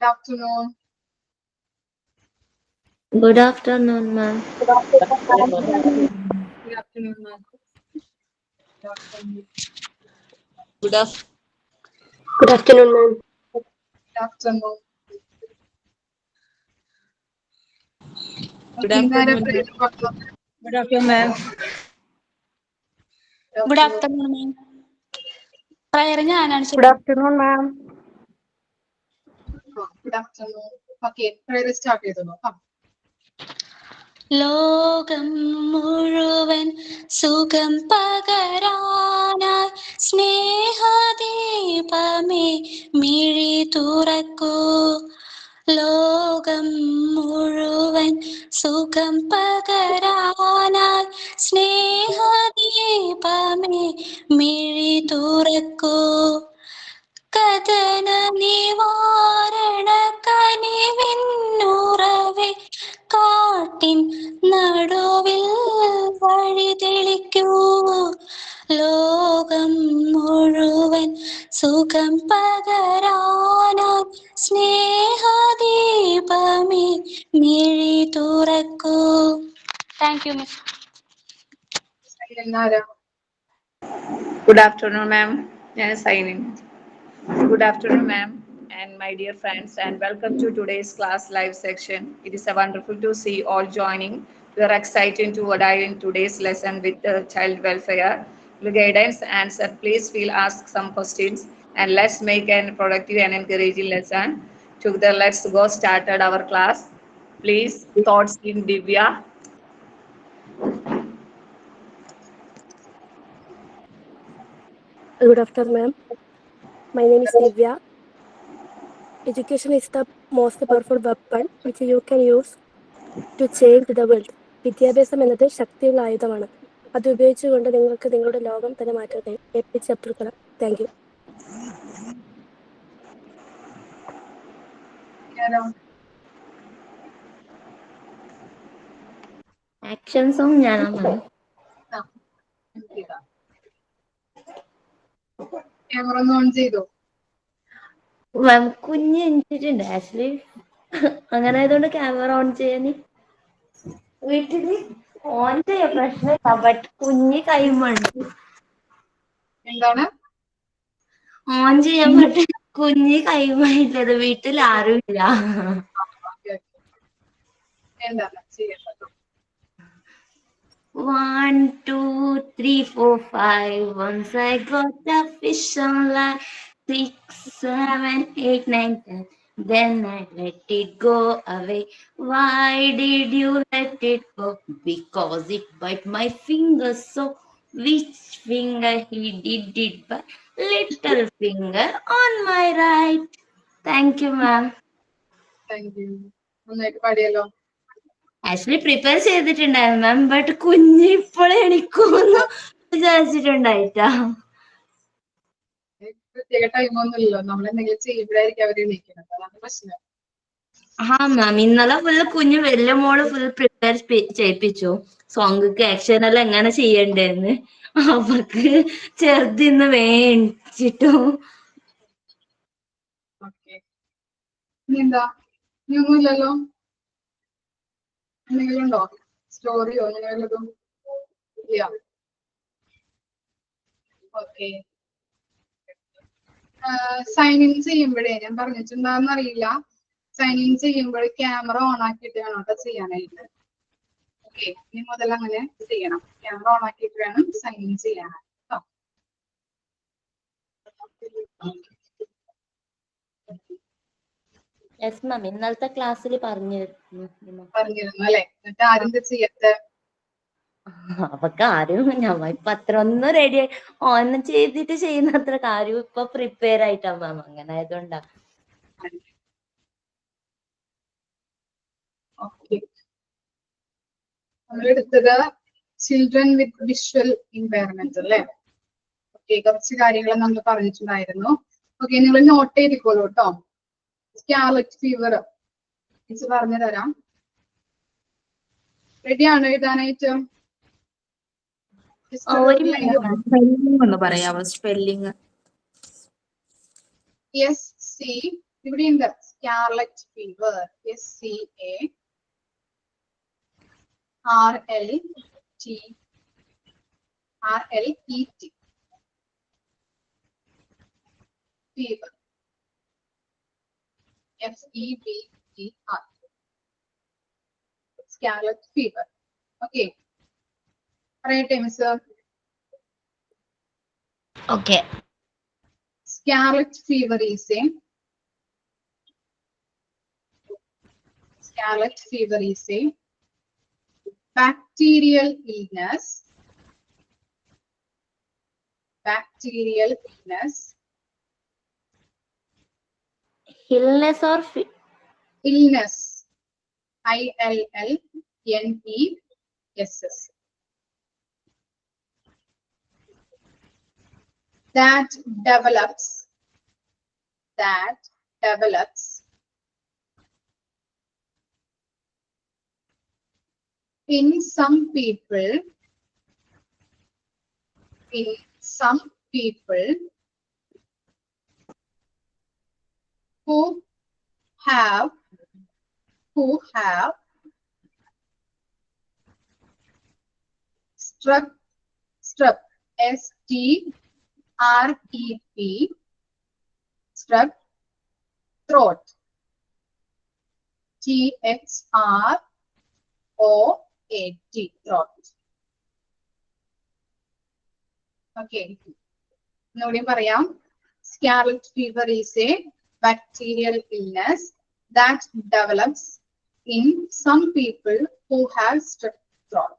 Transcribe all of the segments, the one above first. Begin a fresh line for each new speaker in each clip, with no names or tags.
Good afternoon.
Good afternoon, ma'am.
Good afternoon, ma'am. Good afternoon.
Good afternoon.
Good afternoon, ma'am.
Good afternoon.
Good afternoon, ma'am.
Good afternoon, ma'am.
Good afternoon, ma'am. Prayer ഞാനാണ്
Good afternoon, ma'am.
Good afternoon. Okay, prayer start ചെയ്തോളൂ.
ലോകം മുഴുവൻ സുഖം പകരാനായി സ്നേഹദീപമേ മിഴി തുറക്കൂ. ലോകം മുഴുവൻ സുഖം പകരാനായി സ്നേഹദീപമേ മിഴി തുറക്കൂ. കഥന നിവാരണ കനിവിന്നുറവേ കാട്ടിൻ നടുവിൽ വഴി തെളിക്കൂ. ലോകം മുഴുവൻ സുഖം പകരാനായി സ്നേഹദീപമേ മിഴി തുറക്കൂ. Thank you miss.
എല്ലാവരും
Good afternoon, ma'am. Yes, signing. Good afternoon, ma'am, and my dear friends, and welcome to today's class live section. It is wonderful to see all joining. We are excited to dive in today's lesson with child welfare. The guidance answer. Please feel ask some questions, and let's make a productive and encouraging lesson. Together, let's go started our class. Please, thoughts in Divya.
Good afternoon, ma'am. My name is Divya. Education is the most powerful weapon which you can use to change the world. വിദ്യാഭ്യാസം എന്നത് ശക്തിയുള്ള ആയുധമാണ്. അത് ഉപയോഗിച്ചുകൊണ്ട് നിങ്ങൾക്ക് നിങ്ങളുടെ ലോകം തന്നെ മാറ്റട്ടെ. APJ Abdul Kalam. Thank you.
Action song ഞാനാ ma'am.
ക്യാമറ ഒന്ന് ഓൺ ചെയ്തോ?
Ma'am കുഞ്ഞ് എണീറ്റിട്ടുണ്ട് ആക്ച്വലി. അങ്ങനെ ആയതുകൊണ്ട് ക്യാമറ ഓൺ ചെയ്യാൻ വീട്ടില് ഓൺ ചെയ്യാൻ പ്രശ്നമില്ല, ബട്ട് കുഞ്ഞ് കൈമുണ്ട്
എന്താണ്?
ഓൺ ചെയ്യാൻ പറ്റും. കുഞ്ഞ് കൈമായിട്ടത് വീട്ടിൽ ആരുമില്ല.
എന്താണ് ചെയ്യേണ്ടത്?
1, 2, 3, 4, 5. Once I got a fish on line. 6, 7, 8, 9, 10. Then I let it go away. Why did you let it go? Because it bite my finger. So which finger he did it by? Little finger on my right. Thank you, ma'am.
Thank you. നന്നായിട്ട് പാടിയല്ലോ.
Actually prepare ചെയ്തിട്ടുണ്ടായിരുന്നു മാം, but കുഞ്ഞ് ഇപ്പോഴേ എണിക്കുമെന്ന് വിചാരിച്ചിട്ടുണ്ടായിട്ടാ.
പ്രത്യേക ടൈമൊന്നും ഇല്ലല്ലോ, നമ്മൾ എന്തെങ്കിലും ചെയ്യുമ്പോഴായിരിക്കും അവർ എണീക്കുന്നത്, അതാണ് പ്രശ്നം.
ആ മാം, ഇന്നലെ ഫുള്ള് കുഞ്ഞ് വലിയ മോള് ഫുൾ പ്രിപ്പയർ ചെയ്യിപ്പിച്ചു സോങ്ക്ക് ആക്ഷൻ എല്ലാം എങ്ങനെ ചെയ്യണ്ടേന്ന്. അവക്ക് ചെറുതിന്ന് വേണിച്ചിട്ടു.
ഓക്കെ, ഇനി എന്താ? ഇനി ഒന്നുമില്ലല്ലോ? എന്തെങ്കിലും ഉണ്ടോ? സ്റ്റോറിയോ അങ്ങനെ വല്ലതും? ഇല്ല. ഓക്കെ, സൈൻ ഇൻ ചെയ്യുമ്പോഴേ ഞാൻ പറഞ്ഞിട്ടുണ്ടാന്ന് അറിയില്ല, സൈൻ ഇൻ ചെയ്യുമ്പോൾ ക്യാമറ ഓൺ ആക്കിയിട്ട് വേണം കേട്ടോ ചെയ്യാനായിട്ട്. ഓക്കെ, ഇനി മുതൽ അങ്ങനെ ചെയ്യണം. ക്യാമറ ഓൺ ആക്കിയിട്ട് വേണം സൈൻ ഇൻ ചെയ്യാനായിട്ട് കേട്ടോ.
യെസ് മാം, ഇന്നലത്തെ ക്ലാസ്സിൽ പറഞ്ഞിരുന്നു
അല്ലെ? എന്നിട്ട് ആരും ചെയ്യാത്ത?
അവക്ക് ആരും ഞമ്മ ഇപ്പൊ അത്ര ഒന്നും റെഡി ഒന്നും ചെയ്തിട്ട് ചെയ്യുന്ന അത്ര കാര്യം ഇപ്പൊ പ്രിപ്പയർ ആയിട്ടാ മാം. അങ്ങനെ ആയതുകൊണ്ടാ.
ഓക്കെ, നമ്മളെടുത്തത് ചിൽഡ്രൻ വിത്ത് വിഷ്വൽ ഇമ്പയർമെന്റ് അല്ലേ? ഓക്കെ, കുറച്ച് കാര്യങ്ങൾ നമ്മൾ പറഞ്ഞിട്ടുണ്ടായിരുന്നു. ഓക്കെ, നിങ്ങൾ നോട്ട് ചെയ്തിക്കോളൂ കേട്ടോ. സ്കാർലറ്റ് ഫീവർ മിസ് പറഞ്ഞു തരാം. റെഡിയാണോ എഴുതാനായിട്ട്?
ഒന്ന് പറയാമോ സ്പെല്ലിംഗ്?
SCARLATE ഇവിടെ ഉണ്ട് scarlet fever, SCARLET fever, FEVER, scarlet fever. Okay, പറയട്ടെ miss.
Okay.
Scarlet fever is a bacterial illness.
Illness or
Illness, ILLNESS, that develops in some people who have strep, STREP, strep throat, THROAT, throat. Okay, ഒന്നുകൂടി പറയാം. Scarlet fever is a bacterial illness that develops in some people who have strep throat.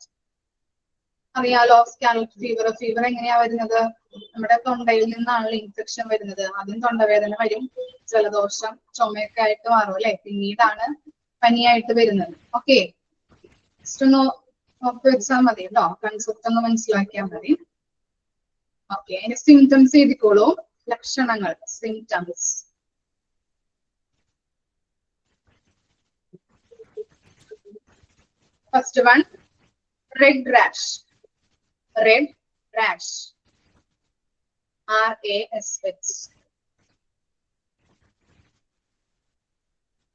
അറിയാലോ scarlet fever. Fever എങ്ങനെയാ വരുന്നത്? നമ്മുടെ തൊണ്ടയിൽ നിന്നാണല്ലോ infection വരുന്നത്. ആദ്യം തൊണ്ടവേദന വരും, ജലദോഷം, ചുമയൊക്കെ ആയിട്ട് മാറും അല്ലെ, പിന്നീടാണ് പനിയായിട്ട് വരുന്നത്. ഓക്കെ, ജസ്റ്റ് ഒന്ന് നോക്കി വെച്ചാൽ മതി കേട്ടോ, കൺസെപ്റ്റ് ഒന്ന് മനസ്സിലാക്കിയാൽ മതി. ഓക്കെ, അതിന്റെ സിംറ്റംസ് എഴുതിക്കോളൂ. ലക്ഷണങ്ങൾ, symptoms. First one, red rash. Red rash, RASH.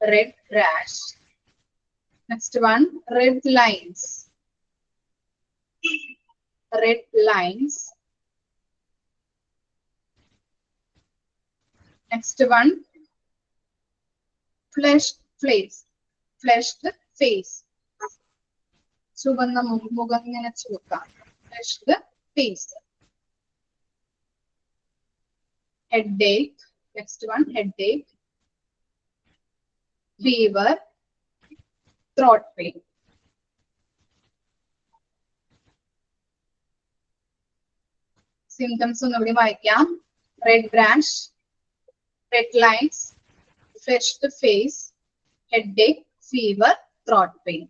Red rash. Next one, red lines. Red lines. Next one, flushed face. Flushed face. ചുവന്ന മുഖം ഇങ്ങനെ ചുവക്കാം. Flushed face. Headache. Next one, headache. Fever. Throat pain. Symptoms ഒന്നുകൂടി വായിക്കാം. Red rash, red lines, flushed face, headache, fever, throat pain.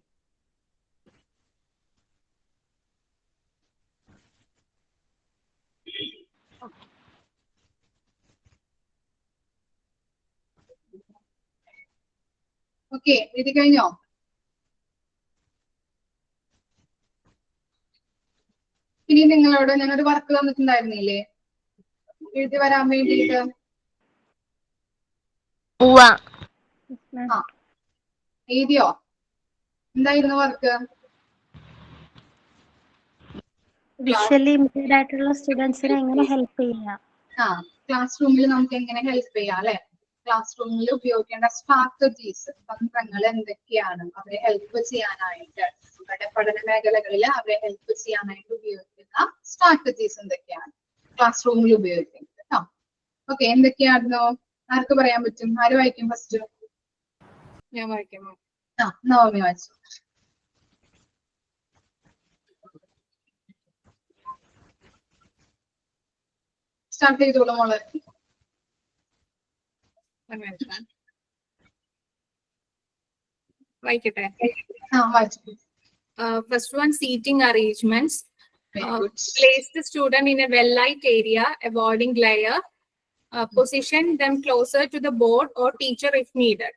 Okay, എഴുതി കഴിഞ്ഞോ? ഇനി നിങ്ങളോട് ഞാനൊരു വർക്ക് തന്നിട്ടുണ്ടായിരുന്നില്ലേ എഴുതി വരാൻ വേണ്ടിയിട്ട്? ആ, എഴുതിയോ? എന്തായിരുന്നു വർക്ക്?
വിഷ്വലി ഇംപയർഡ് ആയിട്ടുള്ള സ്റ്റുഡൻസിനെ എങ്ങനെ ഹെൽപ്പ് ചെയ്യാം?
ആ, ക്ലാസ് റൂമിൽ നമുക്ക് എങ്ങനെ ഹെൽപ്പ് ചെയ്യാം അല്ലെ? ക്ലാസ് റൂമിൽ ഉപയോഗിക്കേണ്ട സ്ട്രാറ്റജീസ്, തന്ത്രങ്ങൾ എന്തൊക്കെയാണ് അവരെ ഹെൽപ്പ് ചെയ്യാനായിട്ട്, അവരുടെ പഠന മേഖലകളിൽ അവരെ ഹെൽപ്പ് ചെയ്യാനായിട്ട് ഉപയോഗിക്കുന്ന സ്ട്രാറ്റജീസ് എന്തൊക്കെയാണ് ക്ലാസ് റൂമിൽ ഉപയോഗിക്കുന്നത് കേട്ടോ. ഓക്കെ, എന്തൊക്കെയായിരുന്നു? ആർക്ക് പറയാൻ പറ്റും? ആര് വായിക്കും ഫസ്റ്റ്?
ഞാൻ വായിക്കാമോ?
ആ, നവമി വായിച്ചു. സ്റ്റാർട്ട് ചെയ്തോളൂ മോളെ.
വായിക്കട്ടെ.
ആ, വായിച്ചു.
First one, seating arrangements.
Very good.
Place the student in a well-light area, avoiding glare. Position them closer to the board or teacher if needed.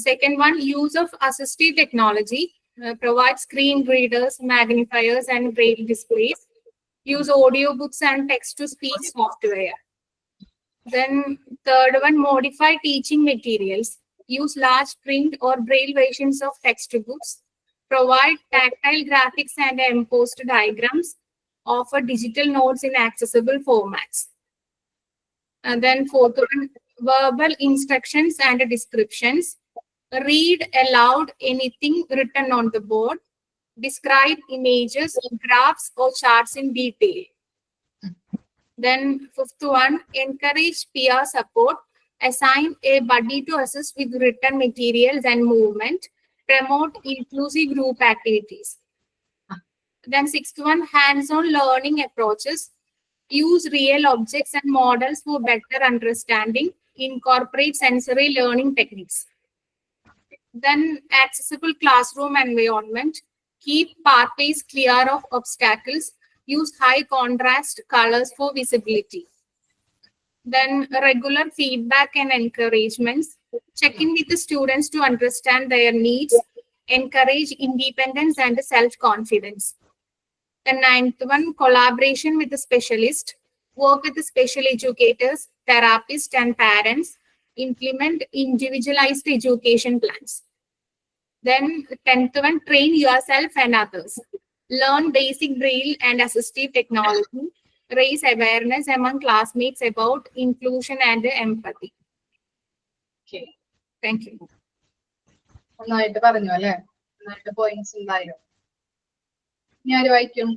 Second one, use of assistive technology. Provide screen readers, magnifiers, and braille displays. Use audiobooks and text-to-speech software. Then third one, modify teaching materials. Use large print or braille versions of textbooks. Provide tactile graphics and embossed diagrams. Offer digital notes in accessible formats. And then fourth one, verbal instructions and descriptions. Read aloud anything written on the board. Describe images, graphs, or charts in detail. Then fifth one, encourage peer support. Assign a buddy to assist with written materials and movement. Promote inclusive group activities. Then sixth one, hands-on learning approaches. Use real objects and models for better understanding. Incorporate sensory learning techniques. Then accessible classroom environment. Keep pathways clear of obstacles. Use high contrast colors for visibility. Then regular feedback and encouragements. Check in with the students to understand their needs. Encourage independence and self-confidence. The ninth one, collaboration with the specialist. Work with the special educators, therapists, and parents. Implement individualized education plans. Then the 10th one, train yourself and others. Learn basic braille and assistive technology. Raise awareness among classmates about inclusion and empathy.
Okay.
Thank you.
നന്നായിട്ട് പറഞ്ഞു അല്ലെ? നന്നായിട്ട് points ഉണ്ടായോ? ഇനി ആര് വായിക്കും?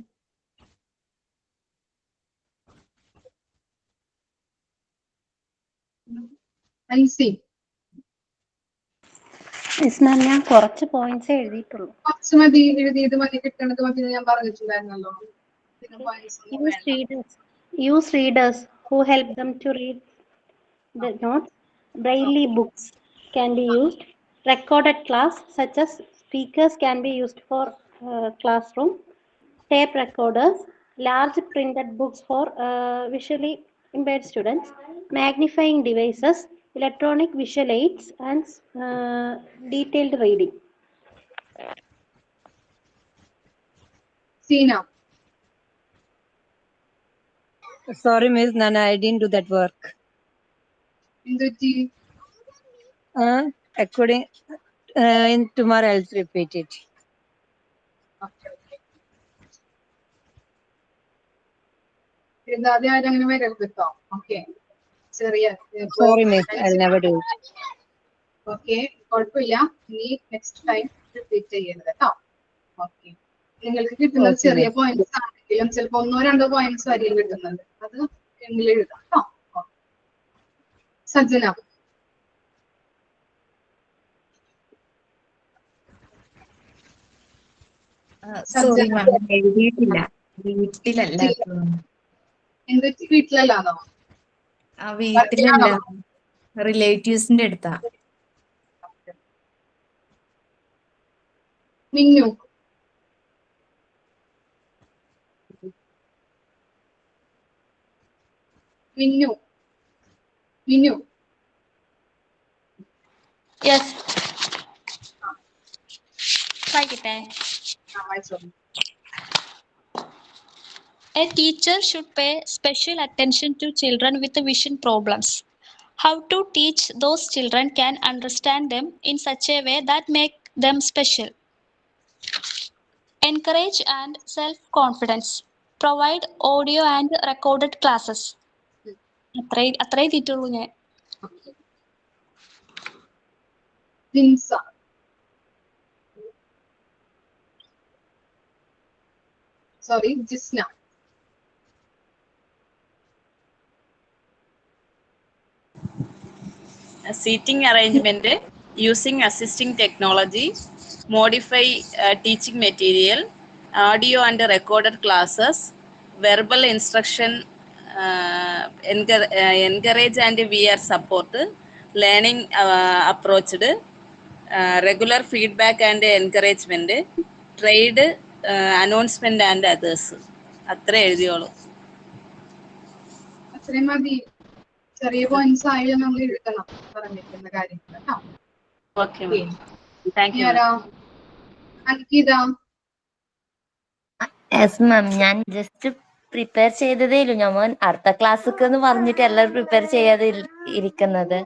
Ansi.
Miss മാം, ഞാൻ കുറച്ച് പോയിന്റ്സ് എഴുതിയിട്ടുള്ളൂ.
കുറച്ച് മതി, എഴുതിയത് മതി, കിട്ടണത് മതി എന്ന് ഞാൻ പറഞ്ഞിട്ടുണ്ടായിരുന്നല്ലോ.
Use readers who help them to read the notes. Braille books can be used. Recorded class, such as speakers, can be used for classroom. Tape recorders, large printed books for visually impaired students. Magnifying devices, electronic visual aids, and detailed reading.
Sina.
Sorry, Miss Nana, I didn't do that work.
എന്തുപറ്റി?
According in tomorrow, I'll repeat it.
എഴുതാതെ ആരും അങ്ങനെ വരരുത് കേട്ടോ. Okay, ചെറിയ.
Sorry, Miss, I'll never do it.
Okay, കുഴപ്പമില്ല. ഇനി next time repeat ചെയ്യരുത് കേട്ടോ. ഓക്കെ, നിങ്ങൾക്ക് കിട്ടുന്നത് ചെറിയ പോയിന്റ്സ് ആണെങ്കിലും ചിലപ്പോ 1-2 പോയിന്റ്സ് ആയിരിക്കും കിട്ടുന്നത്. അത് എങ്കിലും എഴുതാം കേട്ടോ. സജ്ജന.
സോറി മാം, എഴുതിയിട്ടില്ല, വീട്ടിലല്ല.
എന്തൊക്കെ വീട്ടിലല്ലാന്നോ?
വീട്ടിലല്ല, റിലേറ്റീവ്സിന്റെ അടുത്താ.
മിന്നു. മിന്നു. മിന്നു.
Yes. വായിക്കട്ടെ. A teacher should pay special attention to children with vision problems. How to teach those children can understand them in such a way that make them special. Encourage and self-confidence. Provide audio and recorded classes. അത്രേ എഴുതിയിട്ടുള്ളൂ ഞാൻ.
Jinsa. Sorry, Jisna.
Seating arrangement, using assisting technology, modify teaching material, audio and recorded classes, verbal instruction, encourage and VR support, learning approached, regular feedback and encouragement, trade, announcement and others. അത്ര എഴുതിയോളൂ.
അത്രയും മതി. ചെറിയ points ആയാലും നമ്മൾ എഴുതണം പറഞ്ഞിരിക്കുന്ന കാര്യങ്ങൾ കേട്ടോ.
Okay, thank you.
Ankita.
Yes ma'am, ഞാൻ ജസ്റ്റ് പ്രിപ്പയർ ചെയ്തതേ ഇല്ല. ഞാൻ അടുത്ത ക്ലാസ്സൊക്കെ എന്ന് പറഞ്ഞിട്ട് എല്ലാവരും പ്രിപ്പയർ ചെയ്യാതെ ഇരിക്കുന്നത്.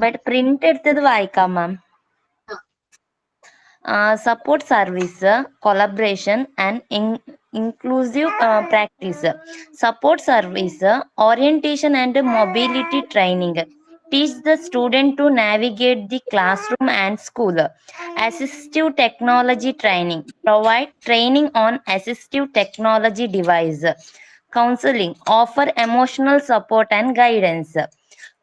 ബട്ട് പ്രിന്റ് എടുത്തത് വായിക്കാം മാം. Support service, collaboration and inclusive practice. Support service, orientation and mobility training. Teach the student to navigate the classroom and school. Assistive technology training. Provide training on assistive technology device. Counseling. Offer emotional support and guidance.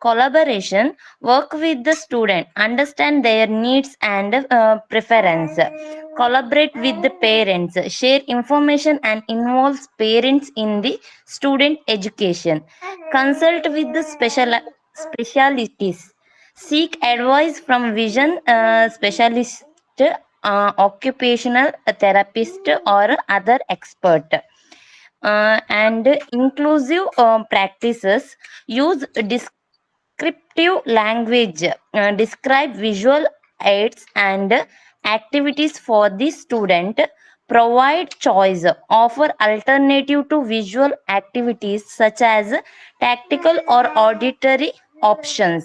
Collaboration, work with the student, understand their needs and preference. Collaborate with the parents, share information and involve parents in the student education. Consult with the specialists. Seek advice from vision specialist, occupational therapist or other expert. And inclusive practices. Use descriptive language, describe visual aids and activities for the student, provide choice, offer alternative to visual activities such as tactical or auditory options,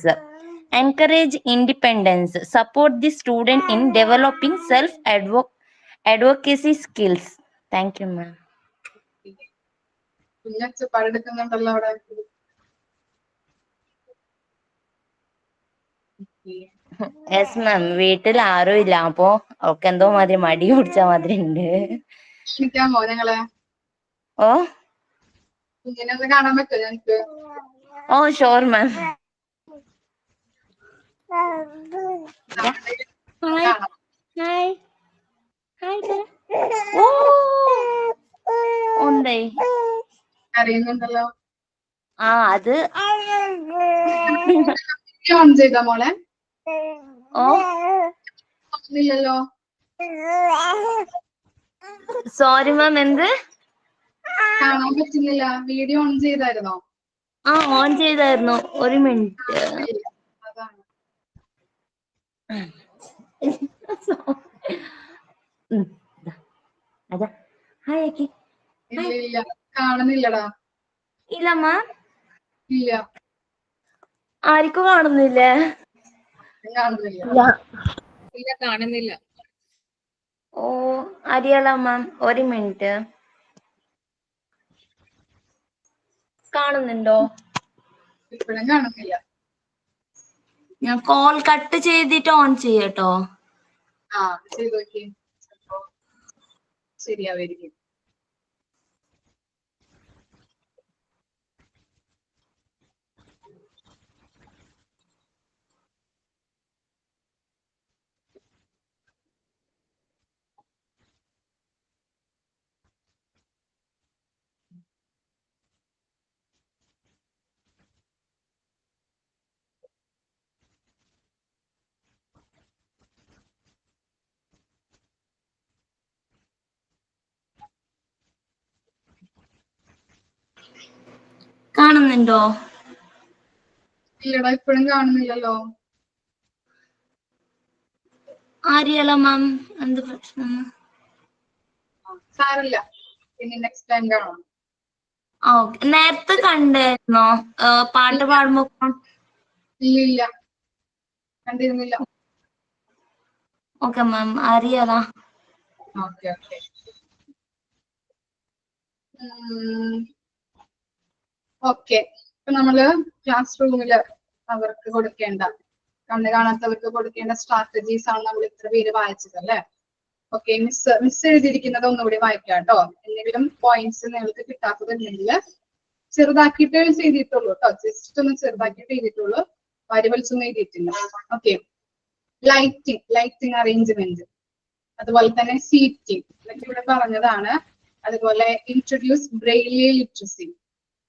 encourage independence, support the student in developing self-advocacy skills. Thank you, ma'am.
കുഞ്ഞൊച്ചപ്പാടെടുക്കുന്നുണ്ടല്ലോ അവിടെ.
Yes ma'am, വീട്ടിൽ ആരും ഇല്ല, അപ്പൊ അവൾക്ക് എന്തോ മാതിരി മടി പിടിച്ച മാതിരി ഉണ്ട്.
ക്ഷണിക്കാമോ ഞങ്ങളെ?
ഓ
കുഞ്ഞിനെ ഒന്ന് കാണാൻ പറ്റുമോ ഞങ്ങക്ക്?
Oh sure ma'am. ഉണ്ടേ
അറിയുന്നുണ്ടല്ലോ.
അത്
ഓൺ ചെയ്താ മോളെ?
ഓ
ഇല്ലല്ലോ.
സോറി മാം, എന്ത്?
കാണാൻ പറ്റുന്നില്ല. Video on ചെയ്തായിരുന്നോ?
ഓൺ ചെയ്തായിരുന്നു. ഒരു മിനിറ്റ്.
അതാണ്.
അതാ ഹായ് ആക്കി.
ഇല്ല കാണുന്നില്ലടാ.
ഇല്ല മാം,
ഇല്ല
ആർക്കും കാണുന്നില്ലേ?
കാണുന്നില്ല.
ഇല്ല, കാണുന്നില്ല.
ഓ അറിയാലോ മാം, ഒരു മിനിറ്റ്. കാണുന്നുണ്ടോ?
ഇപ്പോഴും കാണുന്നില്ല.
ഞാൻ കോൾ കട്ട് ചെയ്തിട്ട് ഓൺ ചെയ്യട്ടോ.
ചെയ്ത് നോക്കി, ചിലപ്പോ ശരിയാവായിരിക്കും.
കാണുന്നുണ്ടോ?
ഇല്ലടാ, ഇപ്പോഴും കാണുന്നില്ലല്ലോ.
അറിയാലോ മാം, എന്ത് പ്രശ്നം?
സാരല്ല, ഇനി നെക്സ്റ്റ് ടൈം കാണാം.
ഓക്കെ. നേരത്തെ കണ്ടായിരുന്നോ പാട്ട് പാടുമ്പോ?
ഇല്ല, കണ്ടിരുന്നില്ല.
ഓക്കെ മാം, അറിയാലോ.
Okay okay. ഓക്കെ, ഇപ്പൊ നമ്മള് ക്ലാസ് റൂമില് അവർക്ക് കൊടുക്കേണ്ട, കണ്ണ് കാണാത്തവർക്ക് കൊടുക്കേണ്ട സ്ട്രാറ്റജീസ് ആണ് നമ്മൾ ഇത്ര പേര് വായിച്ചത് അല്ലേ? ഓക്കെ, മിസ് എഴുതിയിരിക്കുന്നത് ഒന്നുകൂടി വായിക്കാം കേട്ടോ. എന്തെങ്കിലും പോയിന്റ്സ് നിങ്ങൾക്ക് കിട്ടാത്തതുണ്ടെങ്കിൽ ചെറുതാക്കിയിട്ട് ചെയ്തിട്ടുള്ളൂ കേട്ടോ. ജസ്റ്റ് ഒന്ന് ചെറുതാക്കിയിട്ട് എഴുതിയിട്ടുള്ളൂ, വാരി വലിച്ചൊന്നും എഴുതിയിട്ടില്ല. ഓക്കെ, ലൈറ്റിംഗ് അറേഞ്ച്മെന്റ്, അതുപോലെ തന്നെ സീറ്റിംഗ്, ഇതൊക്കെ ഇവിടെ പറഞ്ഞതാണ്. അതുപോലെ ഇൻട്രൊഡ്യൂസ് ബ്രെയിലി ലിറ്ററസി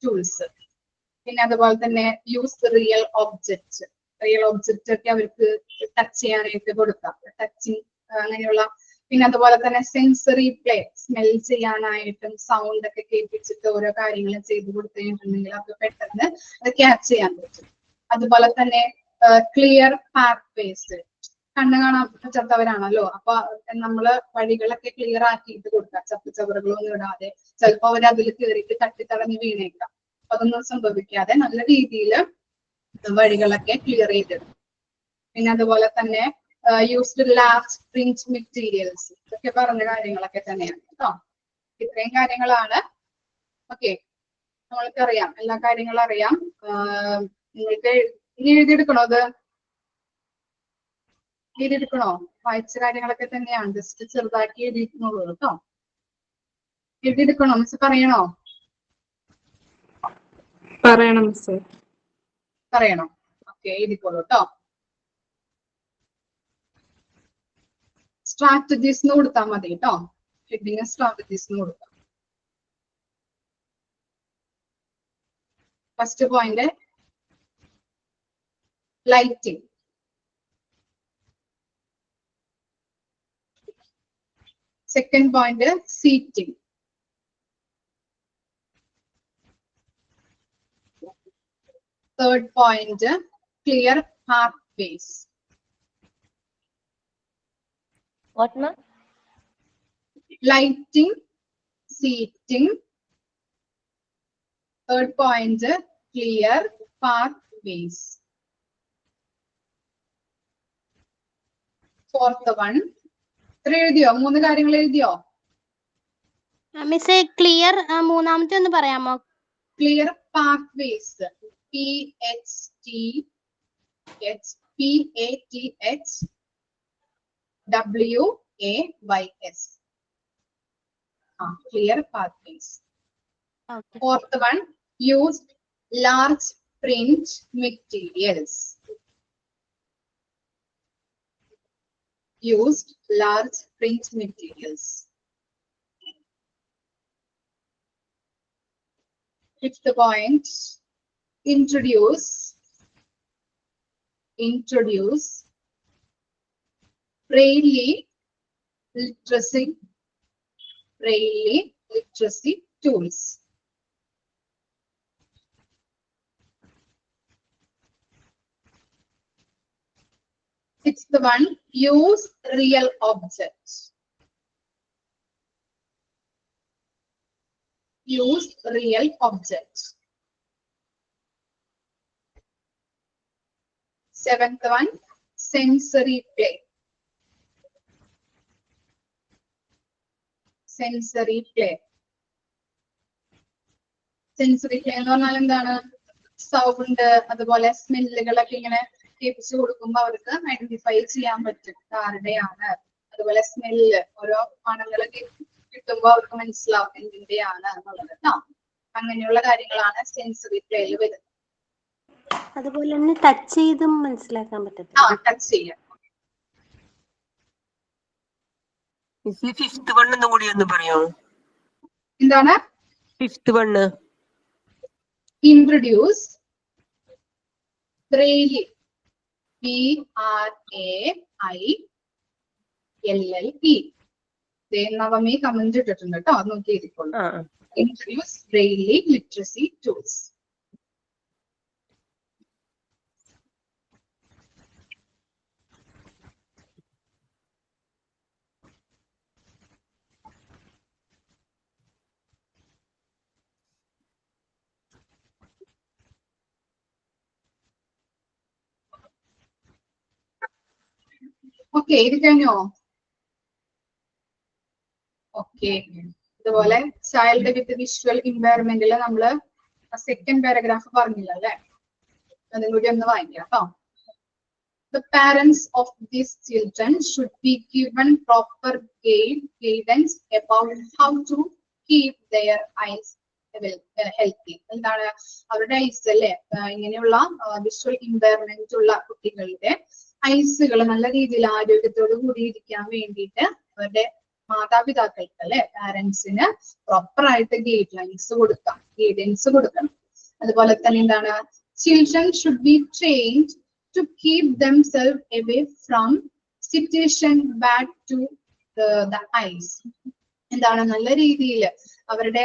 ടൂൾസ്, പിന്നെ അതുപോലെ തന്നെ യൂസ് റിയൽ ഒബ്ജക്റ്റ് ഒക്കെ അവർക്ക് ടച്ച് ചെയ്യാനായിട്ട് കൊടുക്കാം, ടച്ചിങ് അങ്ങനെയുള്ള. പിന്നെ അതുപോലെ തന്നെ സെൻസറി പ്ലേ, സ്മെൽ ചെയ്യാനായിട്ടും സൗണ്ട് ഒക്കെ കേൾപ്പിച്ചിട്ട് ഓരോ കാര്യങ്ങളും ചെയ്തു കൊടുത്തു കഴിഞ്ഞിട്ടുണ്ടെങ്കിൽ അത് പെട്ടെന്ന് അത് ക്യാച്ച് ചെയ്യാൻ പറ്റും. അതുപോലെ തന്നെ ക്ലിയർ പാത്വേസ്, കണ്ണ് കാണാൻ പറ്റാത്തവരാണല്ലോ. അപ്പൊ നമ്മള് വഴികളൊക്കെ ക്ലിയർ ആക്കിയിട്ട് കൊടുക്കുക, ചപ്പുചവറുകളൊന്നും ഇടാതെ. ചിലപ്പോ അവർ അതിൽ കയറിയിട്ട് തട്ടിത്തടഞ്ഞ് വീണേക്കാം. അതൊന്നും സംഭവിക്കാതെ നല്ല രീതിയിൽ വഴികളൊക്കെ ക്ലിയർ ചെയ്തിടും. പിന്നെ അതുപോലെ തന്നെ യൂസ്ഡ് ലാസ്റ്റ് പ്രിന്റ് മെറ്റീരിയൽസ്, ഇതൊക്കെ പറഞ്ഞ കാര്യങ്ങളൊക്കെ തന്നെയാണ് കേട്ടോ. ഇത്രയും കാര്യങ്ങളാണ്. ഓക്കെ, നമ്മൾക്ക് അറിയാം, എല്ലാ കാര്യങ്ങളും അറിയാം. നിങ്ങൾക്ക് ഇനി എഴുതിയെടുക്കണോ? അത് എഴുതിയെടുക്കണോ? വായിച്ച കാര്യങ്ങളൊക്കെ തന്നെയാണ്, ജസ്റ്റ് ചെറുതാക്കി എഴുതിയിരിക്കുന്നുള്ളൂ കേട്ടോ. എഴുതിയെടുക്കണോ? മിസ് പറയണോ?
പറയണം സർ.
പറയണോ? ഓക്കെ, എഴുതിക്കോളൂ കേട്ടോ. സ്ട്രാറ്റജീസ് എന്ന് കൊടുത്താൽ മതി കേട്ടോ. ഹെഡിങ് സ്ട്രാറ്റജീസ് എന്ന് കൊടുക്കാം. First point lighting. Second point seating. Third point clear pathways.
What, ma'am?
Lighting, seating. Third point, clear pathways. Fourth one, എഴുതിയോ? 3 കാര്യങ്ങൾ എഴുതിയോ?
മിസ് ക്ലിയർ മൂന്നാമത്തെ ഒന്ന് പറയാമോ?
Clear pathways, PATHWAYS. Clear pathways.
Okay.
Fourth one, used large print materials. Used large print materials. Fifth point, introduce Braille literacy tools. Sixth one, use real objects. Use real objects. Seventh one, sensory play. Sensory play. Sensory play എന്ന് പറഞ്ഞാൽ എന്താണ്? Sound അതുപോലെ സ്മെല്ലുകളൊക്കെ ഇങ്ങനെ കേൾപ്പിച്ചു കൊടുക്കുമ്പോൾ അവർക്ക് identify ചെയ്യാൻ പറ്റും ആരുടെയാണ്. അതുപോലെ സ്മെല്ല്, ഓരോ മണങ്ങൾ കിട്ടുമ്പോൾ അവർക്ക് മനസ്സിലാവും എന്തിന്റെയാണ് എന്നുള്ളത് കേട്ടോ. അങ്ങനെയുള്ള കാര്യങ്ങളാണ് സെൻസറി പ്ലേയിൽ വരുന്നത്.
അതുപോലെ തന്നെ ടച്ച് ചെയ്തും മനസ്സിലാക്കാൻ പറ്റത്തില്ല.
ടച്ച് ചെയ്യാം.
ഫിഫ്ത് വൺ ഒന്നും കൂടി ഒന്ന് പറയാമോ?
എന്താണ്
fifth one?
Introduce Braille, BRAILLE. Navami comment ഇട്ടിട്ടുണ്ട് കേട്ടോ, അത് നോക്കി എഴുതിക്കോളൂ. Introduce Braille literacy tools. Okay, ഇത് കഴിഞ്ഞോ? ഓക്കെ, ഇതുപോലെ ചൈൽഡ് വിത്ത് വിഷ്വൽ ഇമ്പയർമെന്റിൽ നമ്മള് സെക്കൻഡ് പാരഗ്രാഫ് പറഞ്ഞില്ല അല്ലെ? അതും കൂടി ഒന്ന് വായിക്കാം കേട്ടോ. The parents of these children should be given proper guidance about how to keep their eyes healthy. എന്താണ് അവരുടെ ഐസ് അല്ലെ? ഇങ്ങനെയുള്ള വിഷ്വൽ ഇമ്പയർമെന്റ് ഉള്ള കുട്ടികളുടെ ഐസുകൾ നല്ല രീതിയിൽ ആരോഗ്യത്തോടു കൂടി ഇരിക്കാൻ വേണ്ടിയിട്ട് അവരുടെ മാതാപിതാക്കൾക്ക് അല്ലെ, പാരന്റ്സിന് പ്രോപ്പർ ആയിട്ട് ഗൈഡൻസ് കൊടുക്കണം. അതുപോലെ തന്നെ എന്താണ്, children should be trained to keep themselves away from situation bad to the eyes. എന്താണ് നല്ല രീതിയിൽ അവരുടെ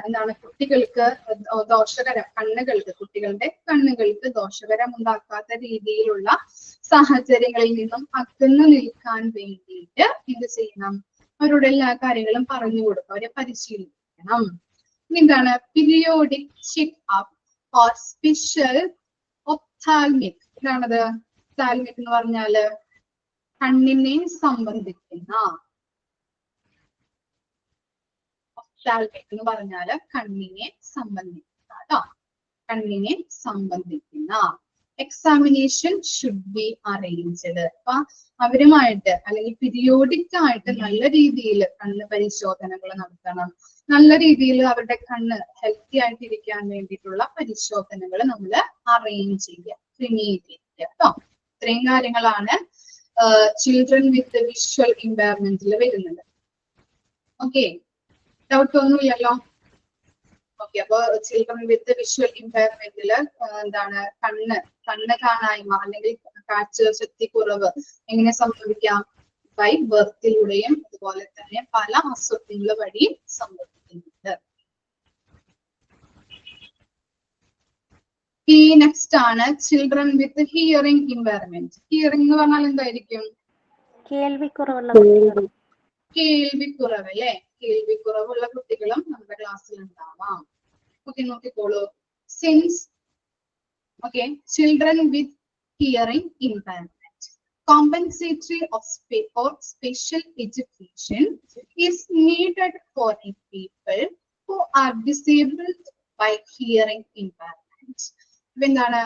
എന്താണ് കുട്ടികൾക്ക് കുട്ടികളുടെ കണ്ണുകൾക്ക് ദോഷകരം ഉണ്ടാക്കാത്ത രീതിയിലുള്ള സാഹചര്യങ്ങളിൽ നിന്നും അകന്നു നിൽക്കാൻ വേണ്ടിയിട്ട് എന്ത് ചെയ്യണം? അവരുടെ എല്ലാ കാര്യങ്ങളും പറഞ്ഞു കൊടുക്കുക, അവരെ പരിശീലിപ്പിക്കണം. എന്താണ് periodic check up or special ophthalmic. എന്താണത്? ഒപ്താൽമിക് എന്ന് പറഞ്ഞാല് കണ്ണിനെ സംബന്ധിക്കുന്ന, എന്ന് പറഞ്ഞാല് കണ്ണിനെ സംബന്ധിക്കുന്ന കേട്ടോ, കണ്ണിനെ സംബന്ധിക്കുന്ന എക്സാമിനേഷൻ ഷുഡ് ബി അറേഞ്ച്ഡ്. അപ്പൊ അവരുമായിട്ട് അല്ലെങ്കിൽ പീരിയോഡിക് ആയിട്ട് നല്ല രീതിയിൽ കണ്ണ് പരിശോധനകൾ നടത്തണം. നല്ല രീതിയിൽ അവരുടെ കണ്ണ് ഹെൽത്തി ആയിട്ടിരിക്കാൻ വേണ്ടിയിട്ടുള്ള പരിശോധനകൾ നമ്മൾ അറേഞ്ച് ചെയ്യുക, ക്രമീകരിക്കുക കേട്ടോ. ഇത്രയും കാര്യങ്ങളാണ് ചിൽഡ്രൻ വിത്ത് വിഷ്വൽ ഇമ്പയർമെന്റിൽ വരുന്നത്. ഓക്കെ, ഡൗട്ട് ഒന്നുമില്ലല്ലോ? ഓക്കെ, അപ്പൊ ചിൽഡ്രൻ വിത്ത് വിഷ്വൽ ഇമ്പയർമെന്റില് എന്താണ് കണ്ണ് കാണായ്മ അല്ലെങ്കിൽ കാഴ്ച ശക്തി കുറവ് എങ്ങനെ സംഭവിക്കാം? ബൈ ബർത്തിലൂടെയും അതുപോലെ തന്നെ പല അസുഖങ്ങൾ വഴിയും സംഭവിക്കുന്നുണ്ട്. ഈ നെക്സ്റ്റ് ആണ് children with hearing impairment. Hearing എന്ന് പറഞ്ഞാൽ എന്തായിരിക്കും?
കേൾവിക്കുറവുള്ള
കേൾവിക്കുറവ് അല്ലെ? കേൾവിക്കുറവുള്ള കുട്ടികളും നമ്മുടെ ക്ലാസ്സിൽ ഉണ്ടാവാം. ഓക്കെ, നോക്കിക്കോളൂ. Since children with hearing impairment, compensatory or special education is needed for people who are disabled by hearing impairment. എന്താണ്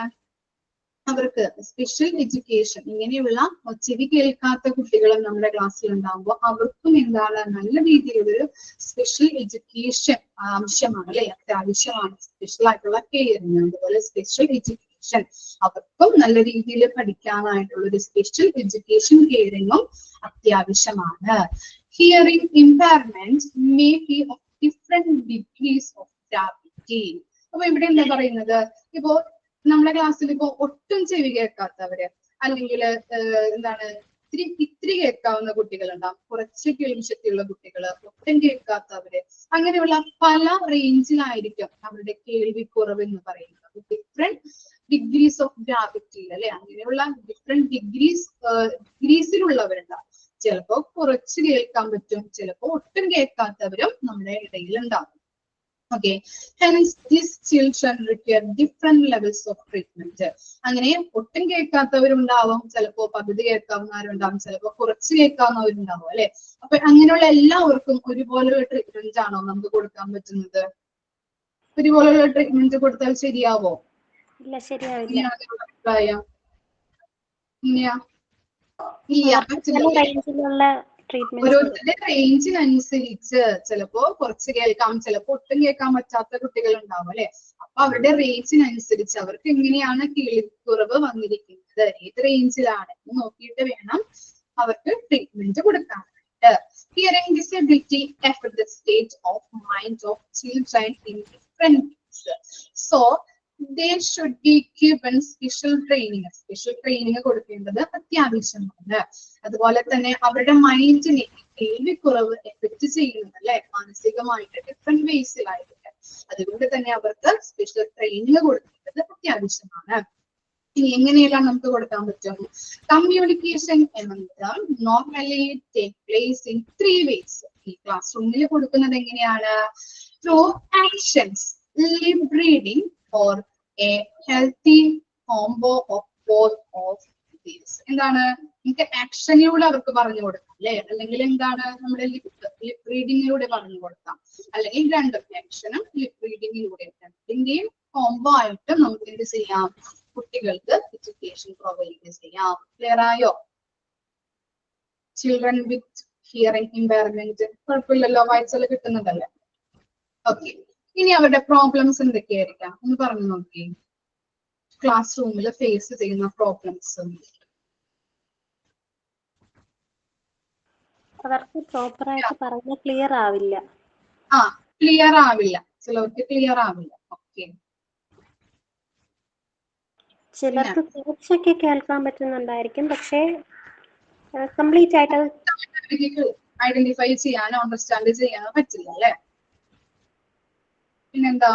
അവർക്ക് സ്പെഷ്യൽ എഡ്യൂക്കേഷൻ, ഇങ്ങനെയുള്ള ചെവി കേൾക്കാത്ത കുട്ടികളും നമ്മുടെ ക്ലാസ്സിൽ ഉണ്ടാകുമ്പോൾ അവർക്കും എന്താണ് നല്ല രീതിയിലൊരു സ്പെഷ്യൽ എഡ്യൂക്കേഷൻ ആവശ്യമാണ് അല്ലെ? അത്യാവശ്യമാണ്. സ്പെഷ്യൽ ആയിട്ടുള്ള കെയറിങ്, അതുപോലെ സ്പെഷ്യൽ എഡ്യൂക്കേഷൻ അവർക്കും നല്ല രീതിയിൽ പഠിക്കാനായിട്ടുള്ള ഒരു സ്പെഷ്യൽ എഡ്യൂക്കേഷൻ കെയറിങ്ങും അത്യാവശ്യമാണ്. Hearing impairment may be of different degrees of gravity. അപ്പൊ ഇവിടെ എന്താ പറയുന്നത്? ഇപ്പോ നമ്മുടെ ക്ലാസ്സിൽ ഇപ്പോ ഒട്ടും ചെവി കേൾക്കാത്തവര്, അല്ലെങ്കിൽ എന്താണ് ഇത്തിരി കേൾക്കാവുന്ന കുട്ടികളുണ്ടാവും, കുറച്ച് കേൾവിശക്തിയുള്ള കുട്ടികള്, ഒട്ടും കേൾക്കാത്തവര്, അങ്ങനെയുള്ള പല റേഞ്ചിലായിരിക്കും അവരുടെ കേൾവിക്കുറവ് എന്ന് പറയുന്നത്. ഡിഫറെന്റ് ഡിഗ്രീസ് ഓഫ് ഗ്രാവിറ്റി അല്ലെ? അങ്ങനെയുള്ള ഡിഫറെന്റ് ഡിഗ്രീസിലുള്ളവരുണ്ടാവും. ചിലപ്പോ കുറച്ച് കേൾക്കാൻ പറ്റും, ചിലപ്പോ ഒട്ടും കേൾക്കാത്തവരും നമ്മുടെ ഇടയിൽ ഉണ്ടാവും. Okay, hence these children require different levels of treatment. അങ്ങനെ ഒട്ടും കേൾക്കാത്തവരുണ്ടാവും, ചിലപ്പോ പകുതി കേൾക്കാവുന്നവരുണ്ടാവും, ചിലപ്പോ കുറച്ച് കേൾക്കാവുന്നവരുണ്ടാവും അല്ലെ? അപ്പൊ അങ്ങനെയുള്ള എല്ലാവർക്കും ഒരുപോലെയുള്ള ട്രീറ്റ്മെന്റ് ആണോ നമുക്ക് കൊടുക്കാൻ പറ്റുന്നത്? ഒരുപോലെയുള്ള ട്രീറ്റ്മെന്റ് കൊടുത്താൽ ശരിയാവോ?
ഇല്ല, ശരിയാവില്ല.
അഭിപ്രായം ഇല്ല,
റേഞ്ചിലുള്ള
ഓരോരുത്തരുടെ റേഞ്ചിനനുസരിച്ച് ചിലപ്പോ കുറച്ച് കേൾക്കാം, ചിലപ്പോ ഒട്ടും കേൾക്കാൻ പറ്റാത്ത കുട്ടികൾ ഉണ്ടാവും അല്ലെ? അപ്പൊ അവരുടെ റേഞ്ചിനനുസരിച്ച് അവർക്ക് എങ്ങനെയാണ് കേൾവിക്കുറവ് വന്നിരിക്കുന്നത്, ഏത് റേഞ്ചിലാണ് നോക്കിയിട്ട് വേണം അവർക്ക് ട്രീറ്റ്മെന്റ് കൊടുക്കാനായിട്ട്. Hearing disability affect the state of mind of children in different ways. So they should be given special training. Special training കൊടുക്കേണ്ടത് അത്യാവശ്യമാണ്. അതുപോലെ തന്നെ അവരുടെ മൈൻഡിനെ കേൾവിക്കുറവ് എഫക്ട് ചെയ്യുന്നത് അല്ലെ? മാനസികമായിട്ട് ഡിഫറെന്റ് വേസിലായിരിക്കും. അതുകൊണ്ട് തന്നെ അവർക്ക് സ്പെഷ്യൽ ട്രെയിനിങ് കൊടുക്കേണ്ടത് അത്യാവശ്യമാണ്. ഇനി എങ്ങനെയെല്ലാം നമുക്ക് കൊടുക്കാൻ പറ്റും? കമ്മ്യൂണിക്കേഷൻ എന്നത് normally take place in 3 ways. ഈ ക്ലാസ് റൂമിൽ കൊടുക്കുന്നത് എങ്ങനെയാണ്? Through actions, lip reading or a healthy combo of both of these. എന്താണ്? നമുക്ക് ആക്ഷനിലൂടെ അവർക്ക് പറഞ്ഞു കൊടുക്കാം അല്ലെ? അല്ലെങ്കിൽ എന്താണ് നമ്മുടെ ലിപ് റീഡിങ്ങിലൂടെ പറഞ്ഞു കൊടുക്കാം, അല്ലെങ്കിൽ രണ്ടും ആക്ഷനും ലിപ് റീഡിങ്ങിലൂടെ രണ്ടിന്റെയും കോംബോ ആയിട്ട് നമുക്ക് എന്ത് ചെയ്യാം? കുട്ടികൾക്ക് എഡ്യൂക്കേഷൻ പ്രൊവൈഡ് ചെയ്യാം. ക്ലിയർ ആയോ? ചിൽഡ്രൻ വിത്ത് ഹിയറിംഗ് ഇമ്പയർമെന്റ് കുഴപ്പമില്ലല്ലോ, വായിച്ചാൽ കിട്ടുന്നുണ്ടല്ലേ? ഓക്കെ, ഇനി അവരുടെ പ്രോബ്ലംസ് എന്തൊക്കെയായിരിക്കാം ഒന്ന് പറഞ്ഞു നോക്കി. ക്ലാസ് റൂമിൽ ഫേസ് ചെയ്യുന്ന പ്രോബ്ലംസ്.
അവർക്ക് പ്രോപ്പറായിട്ട് പറഞ്ഞ ക്ലിയർ ആവില്ല.
ക്ലിയർ ആവില്ല, ചിലർക്ക് ക്ലിയർ ആവില്ല. ഓക്കെ,
ചിലർക്ക് കുറച്ചൊക്കെ കേൾക്കാൻ പറ്റുന്നുണ്ടായിരിക്കും, പക്ഷേ കംപ്ലീറ്റ് ആയിട്ട്
ഐഡന്റിഫൈ ചെയ്യാനോ അണ്ടർസ്റ്റാൻഡ് ചെയ്യാനോ പറ്റില്ല അല്ലെ. പിന്നെന്താ,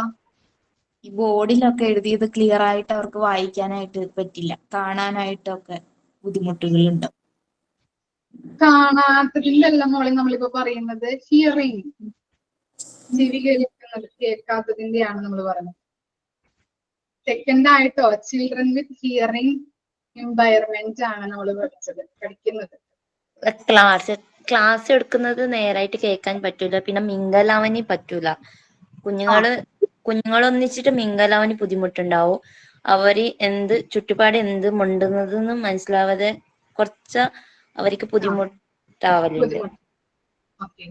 ഈ ബോർഡിലൊക്കെ എഴുതിയത് ക്ലിയർ ആയിട്ട് അവർക്ക് വായിക്കാനായിട്ട് പറ്റില്ല, കാണാനായിട്ടൊക്കെ ബുദ്ധിമുട്ടുകളുണ്ട്.
കാണാത്തതിന്റെ എല്ലാം മോളെ നമ്മളിപ്പോ പറയുന്നത് ഹിയറിംഗ്, ചെവി കേൾക്കുന്നത് കേൾക്കാത്തതിന്റെയാണ് നമ്മൾ പറയുന്നത്. സെക്കൻഡ് ആയിട്ടോ ചിൽഡ്രൻ വിത്ത് ഹിയറിംഗ് എംപയർമെന്റ് ആണ് നമ്മൾ പഠിക്കുന്നത്.
ക്ലാസ് എടുക്കുന്നത് നേരായിട്ട് കേൾക്കാൻ പറ്റൂല, പിന്നെ മിങ്കലാവാനി പറ്റൂല. കുഞ്ഞുങ്ങളൊന്നിച്ചിട്ട് മിങ്കലാവാനി ബുദ്ധിമുട്ടുണ്ടാവും. അവര് ചുറ്റുപാട് എന്ത് മുണ്ടുന്നതെന്ന് മനസ്സിലാവാതെ കുറച്ച് അവർക്ക് ബുദ്ധിമുട്ടാവലുണ്ട്.
ഓക്കെ,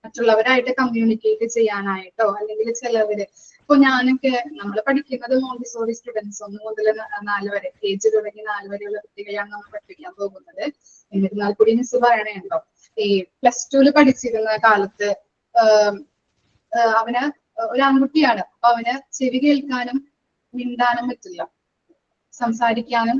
മറ്റുള്ളവരായിട്ട് കമ്മ്യൂണിക്കേറ്റ് ചെയ്യാനായിട്ടോ അല്ലെങ്കിൽ ചിലവര് ഇപ്പൊ ഞാനൊക്കെ നമ്മൾ പഠിക്കുന്നത് മോണ്ടിസോറി സ്റ്റുഡൻസ് 1 മുതൽ 4 വരെ, കേജി തുടങ്ങി 4 വരെയുള്ള കുട്ടികളെയാണ് നമ്മൾ പഠിപ്പിക്കാൻ പോകുന്നത്. എന്നിരുന്നാൽ കൂടി മിസ് പറയണേണ്ടോ, ഈ +2 പഠിച്ചിരുന്ന കാലത്ത് അവന് ഒരു ആൺകുട്ടിയാണ്. അപ്പൊ അവന് ചെവി കേൾക്കാനും മിണ്ടാനും പറ്റില്ല, സംസാരിക്കാനും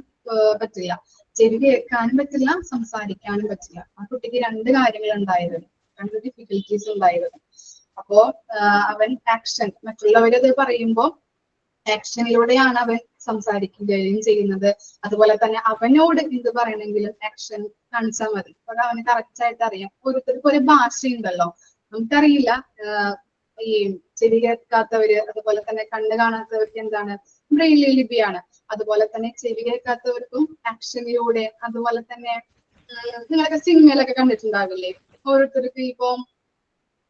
പറ്റില്ല. ചെവി കേൾക്കാനും പറ്റില്ല, സംസാരിക്കാനും പറ്റില്ല. ആ കുട്ടിക്ക് 2 കാര്യങ്ങൾ ഉണ്ടായിരുന്നു, 2 ഡിഫിക്കൽറ്റീസ് ഉണ്ടായിരുന്നു. അപ്പോ അവൻ ആക്ഷൻ, മറ്റുള്ളവരത് പറയുമ്പോൾ ആക്ഷനിലൂടെയാണ് അവൻ സംസാരിക്കുകയും ചെയ്യുന്നത്. അതുപോലെ തന്നെ അവനോട് എന്ത് പറയണെങ്കിലും ആക്ഷൻ കാണിച്ചാൽ മതി. അപ്പൊ അവന് കറക്റ്റ് ആയിട്ട് അറിയാം. ഓരോരുത്തർക്കും ഒരു ഭാഷയുണ്ടല്ലോ, നമുക്കറിയില്ല. ഈ ചെവി കേൾക്കാത്തവര്, അതുപോലെ തന്നെ കണ്ണ് കാണാത്തവർക്ക് എന്താണ്, ബ്രെയിലി ലിപിയാണ്. അതുപോലെ തന്നെ ചെവി കേൾക്കാത്തവർക്കും ആക്ഷനിലൂടെ, അതുപോലെ തന്നെ നിങ്ങളൊക്കെ സിനിമയിലൊക്കെ കണ്ടിട്ടുണ്ടാവില്ലേ, ഓരോരുത്തർക്ക് ഇപ്പൊ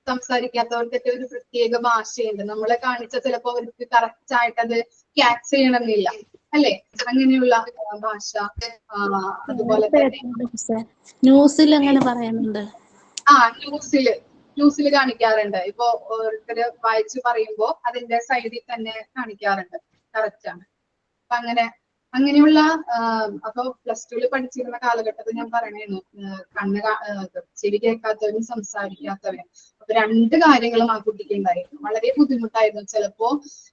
സംസാരിക്കാത്തവർക്കൊക്കെ ഒരു പ്രത്യേക ഭാഷയുണ്ട്. നമ്മളെ കാണിച്ച ചിലപ്പോ അവർക്ക് കറക്റ്റ് ആയിട്ട് അത് ക്യാച്ച് ചെയ്യണമെന്നില്ല അല്ലെ, അങ്ങനെയുള്ള ഭാഷ. അതുപോലെ തന്നെ
ന്യൂസിൽ അങ്ങനെ പറയുന്നുണ്ട്.
ന്യൂസിൽ കാണിക്കാറുണ്ട്. ഇപ്പൊ ഓരോരുത്തര് വായിച്ചു പറയുമ്പോ അതിന്റെ സൈഡിൽ തന്നെ കാണിക്കാറുണ്ട്. കറക്റ്റ് ആണ്. അപ്പൊ അങ്ങനെയുള്ള അപ്പൊ +2 പഠിച്ചിരുന്ന കാലഘട്ടത്തിൽ ഞാൻ പറയണേന്നു, ചെവി കേൾക്കാത്തവരും സംസാരിക്കാത്തവരും. അപ്പൊ 2 കാര്യങ്ങളും ആ കുട്ടിക്ക് ഉണ്ടായിരുന്നു. വളരെ ബുദ്ധിമുട്ടായിരുന്നു. ചിലപ്പോ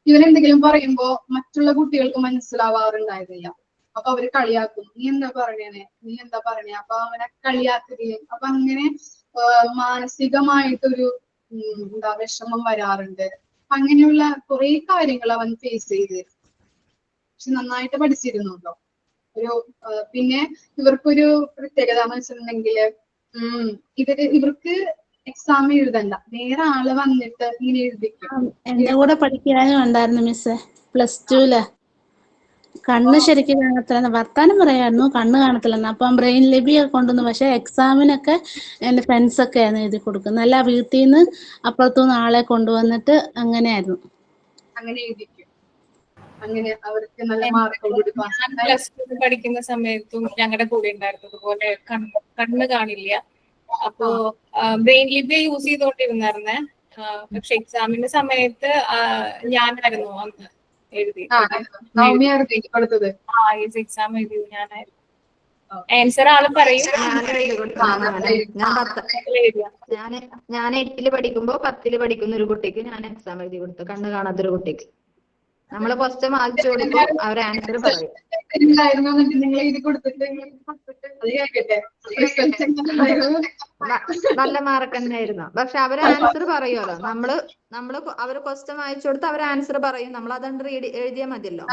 ഇവരെന്തെങ്കിലും പറയുമ്പോ മറ്റുള്ള കുട്ടികൾക്ക് മനസ്സിലാവാറുണ്ടായിരുന്നില്ല. അപ്പൊ അവര് കളിയാക്കും, നീ എന്താ പറഞ്ഞേ. അപ്പൊ അവനെ കളിയാക്കുകയും, അപ്പൊ അങ്ങനെ മാനസികമായിട്ടൊരു വിഷമം വരാറുണ്ട്. അങ്ങനെയുള്ള കുറെ കാര്യങ്ങൾ അവൻ ഫേസ് ചെയ്ത്, പക്ഷെ നന്നായിട്ട് പഠിച്ചിരുന്നുണ്ടോ. പിന്നെ ഇവർക്കൊരു പ്രത്യേകത എന്ന് വെച്ചിട്ടുണ്ടെങ്കില് ഇവർക്ക് എക്സാം എഴുതണ്ട, വേറെ ആള് വന്നിട്ട് ഇങ്ങനെ എഴുതിക്കും.
എന്റെ കൂടെ പഠിക്കാനും ഉണ്ടായിരുന്നു മിസ് +2. കണ്ണ് ശരിക്കും കാണത്തില്ല, വർത്താനം പറയായിരുന്നു, കണ്ണ് കാണത്തില്ലെന്ന്. അപ്പം ബ്രെയിൻ ലിപിയൊക്കെ കൊണ്ടുവന്നു. പക്ഷെ എക്സാമിനൊക്കെ എന്റെ ഫ്രണ്ട്സ് ഒക്കെ ആയിരുന്നു എഴുതി കൊടുക്കുന്നത്. അല്ല, വീട്ടിൽ നിന്ന് അപ്പുറത്തുനിന്ന് ആളെ കൊണ്ടുവന്നിട്ട് അങ്ങനെയായിരുന്നു.
അങ്ങനെ എഴുതിക്കും. അങ്ങനെ അവർക്ക് നല്ല മാർക്കോട്
ഞാൻ +2 പഠിക്കുന്ന സമയത്തും ഞങ്ങളുടെ കൂടെ ഉണ്ടായിരുന്നു അതുപോലെ കണ്ണ് കാണില്ല. അപ്പോ ബ്രെയിൻ ലിപി യൂസ് ചെയ്തോണ്ടിരുന്നായിരുന്നേ. പക്ഷെ എക്സാമിന്റെ സമയത്ത് ഞാനായിരുന്നു അന്ന് എക്സാം എഴുതിയത് ഞാനായിരുന്നു. ആൻസർ ആള് പറയും.
ഞാൻ 8ൽ പഠിക്കുമ്പോ 10ൽ പഠിക്കുന്ന ഒരു കുട്ടിക്ക് ഞാൻ എക്സാം എഴുതി കൊടുത്തു, കണ്ണ് കാണാത്തൊരു കുട്ടിക്ക്. നമ്മള് ക്വസ്റ്റ്യൻ വായിച്ചു കൊടുക്കും, അവർ ആൻസർ പറയും. നല്ല മാർക്ക് തന്നെയായിരുന്നു. പക്ഷെ അവര് ആൻസർ പറയുമല്ലോ, നമ്മള് അവര് ക്വസ്റ്റ്യൻ വായിച്ചു കൊടുത്ത് അവർ ആൻസർ പറയും, നമ്മൾ അതുകൊണ്ട് എഴുതിയാൽ മതിയല്ലോ.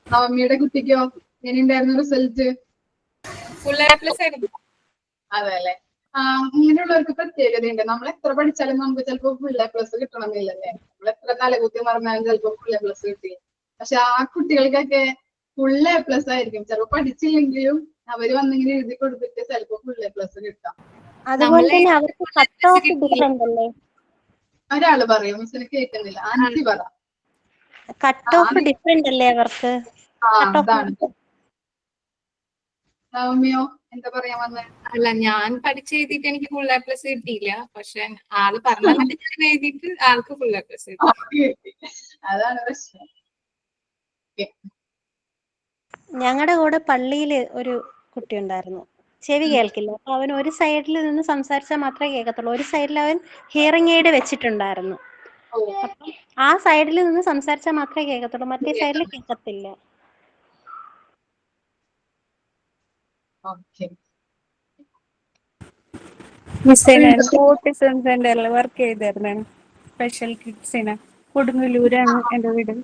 നവമിയുടെ കുട്ടിക്കോ എങ്ങനെയുണ്ടായിരുന്നു റിസൾട്ട്?
ഫുൾ A+ ആയിരുന്നു.
അതെ അല്ലെ. ഇങ്ങനെയുള്ളവർക്ക് പ്രത്യേകതയുണ്ട്. നമ്മൾ എത്ര പഠിച്ചാലും നമുക്ക് ചിലപ്പോ ഫുൾ A+ കിട്ടണമെന്നില്ലല്ലേ. നമ്മൾ എത്ര തലകുത്തി മറിഞ്ഞാലും ചിലപ്പോ ഫുൾ A+ കിട്ടി. പക്ഷെ ആ കുട്ടികൾക്കൊക്കെ ഫുൾ A+ ആയിരിക്കും. ചിലപ്പോ പഠിച്ചില്ലെങ്കിലും അവര് വന്നിങ്ങനെ എഴുതി കൊടുത്തിട്ട് ചിലപ്പോ ഫുൾ A+ കിട്ടാം.
അതുപോലെ തന്നെ അവർക്ക് കട്ട് ഓഫ് ഡിഫറെന്റ് അല്ലേ?
ഒരാള് പറയും, മിസ്സിന് കേൾക്കുന്നില്ല. ആൻസി പറ.
കട്ട് ഓഫ് ഡിഫറെന്റ് അല്ലേ അവർക്ക്?
നവമിയോ എന്താ പറയാൻ വന്നേ?
അല്ല, ഞാൻ പഠിച്ചെഴുതിയിട്ട് എനിക്ക് ഫുൾ A+ കിട്ടിയില്ല. പക്ഷെ ആള് പറഞ്ഞിട്ട് ഞാൻ എഴുതിയിട്ട് ആൾക്ക് ഫുൾ A+ കിട്ടി.
അതാണ് പ്രശ്നം.
ഞങ്ങളുടെ കൂടെ പള്ളിയില് ഒരു കുട്ടി ഉണ്ടായിരുന്നു, ചെവി കേൾക്കില്ല. അപ്പൊ അവൻ ഒരു സൈഡിൽ നിന്ന് സംസാരിച്ചാൽ മാത്രമേ കേൾക്കത്തുള്ളൂ. ഒരു സൈഡിൽ അവൻ ഹിയറിംഗ് എയ്ഡ് വെച്ചിട്ടുണ്ടായിരുന്നു. അപ്പം ആ സൈഡിൽ നിന്ന് സംസാരിച്ചാൽ മാത്രമേ കേൾക്കത്തുള്ളൂ, മറ്റേ സൈഡിൽ കേൾക്കത്തില്ല.
ഓക്കെ.
മിസ്സേ ഞാൻ ഓട്ടിസം സെന്ററിൽ വർക്ക് ചെയ്തായിരുന്നു. സ്പെഷ്യൽ കിഡ്സിന്. കൊടുങ്ങല്ലൂരാണ് എൻ്റെ വീട്.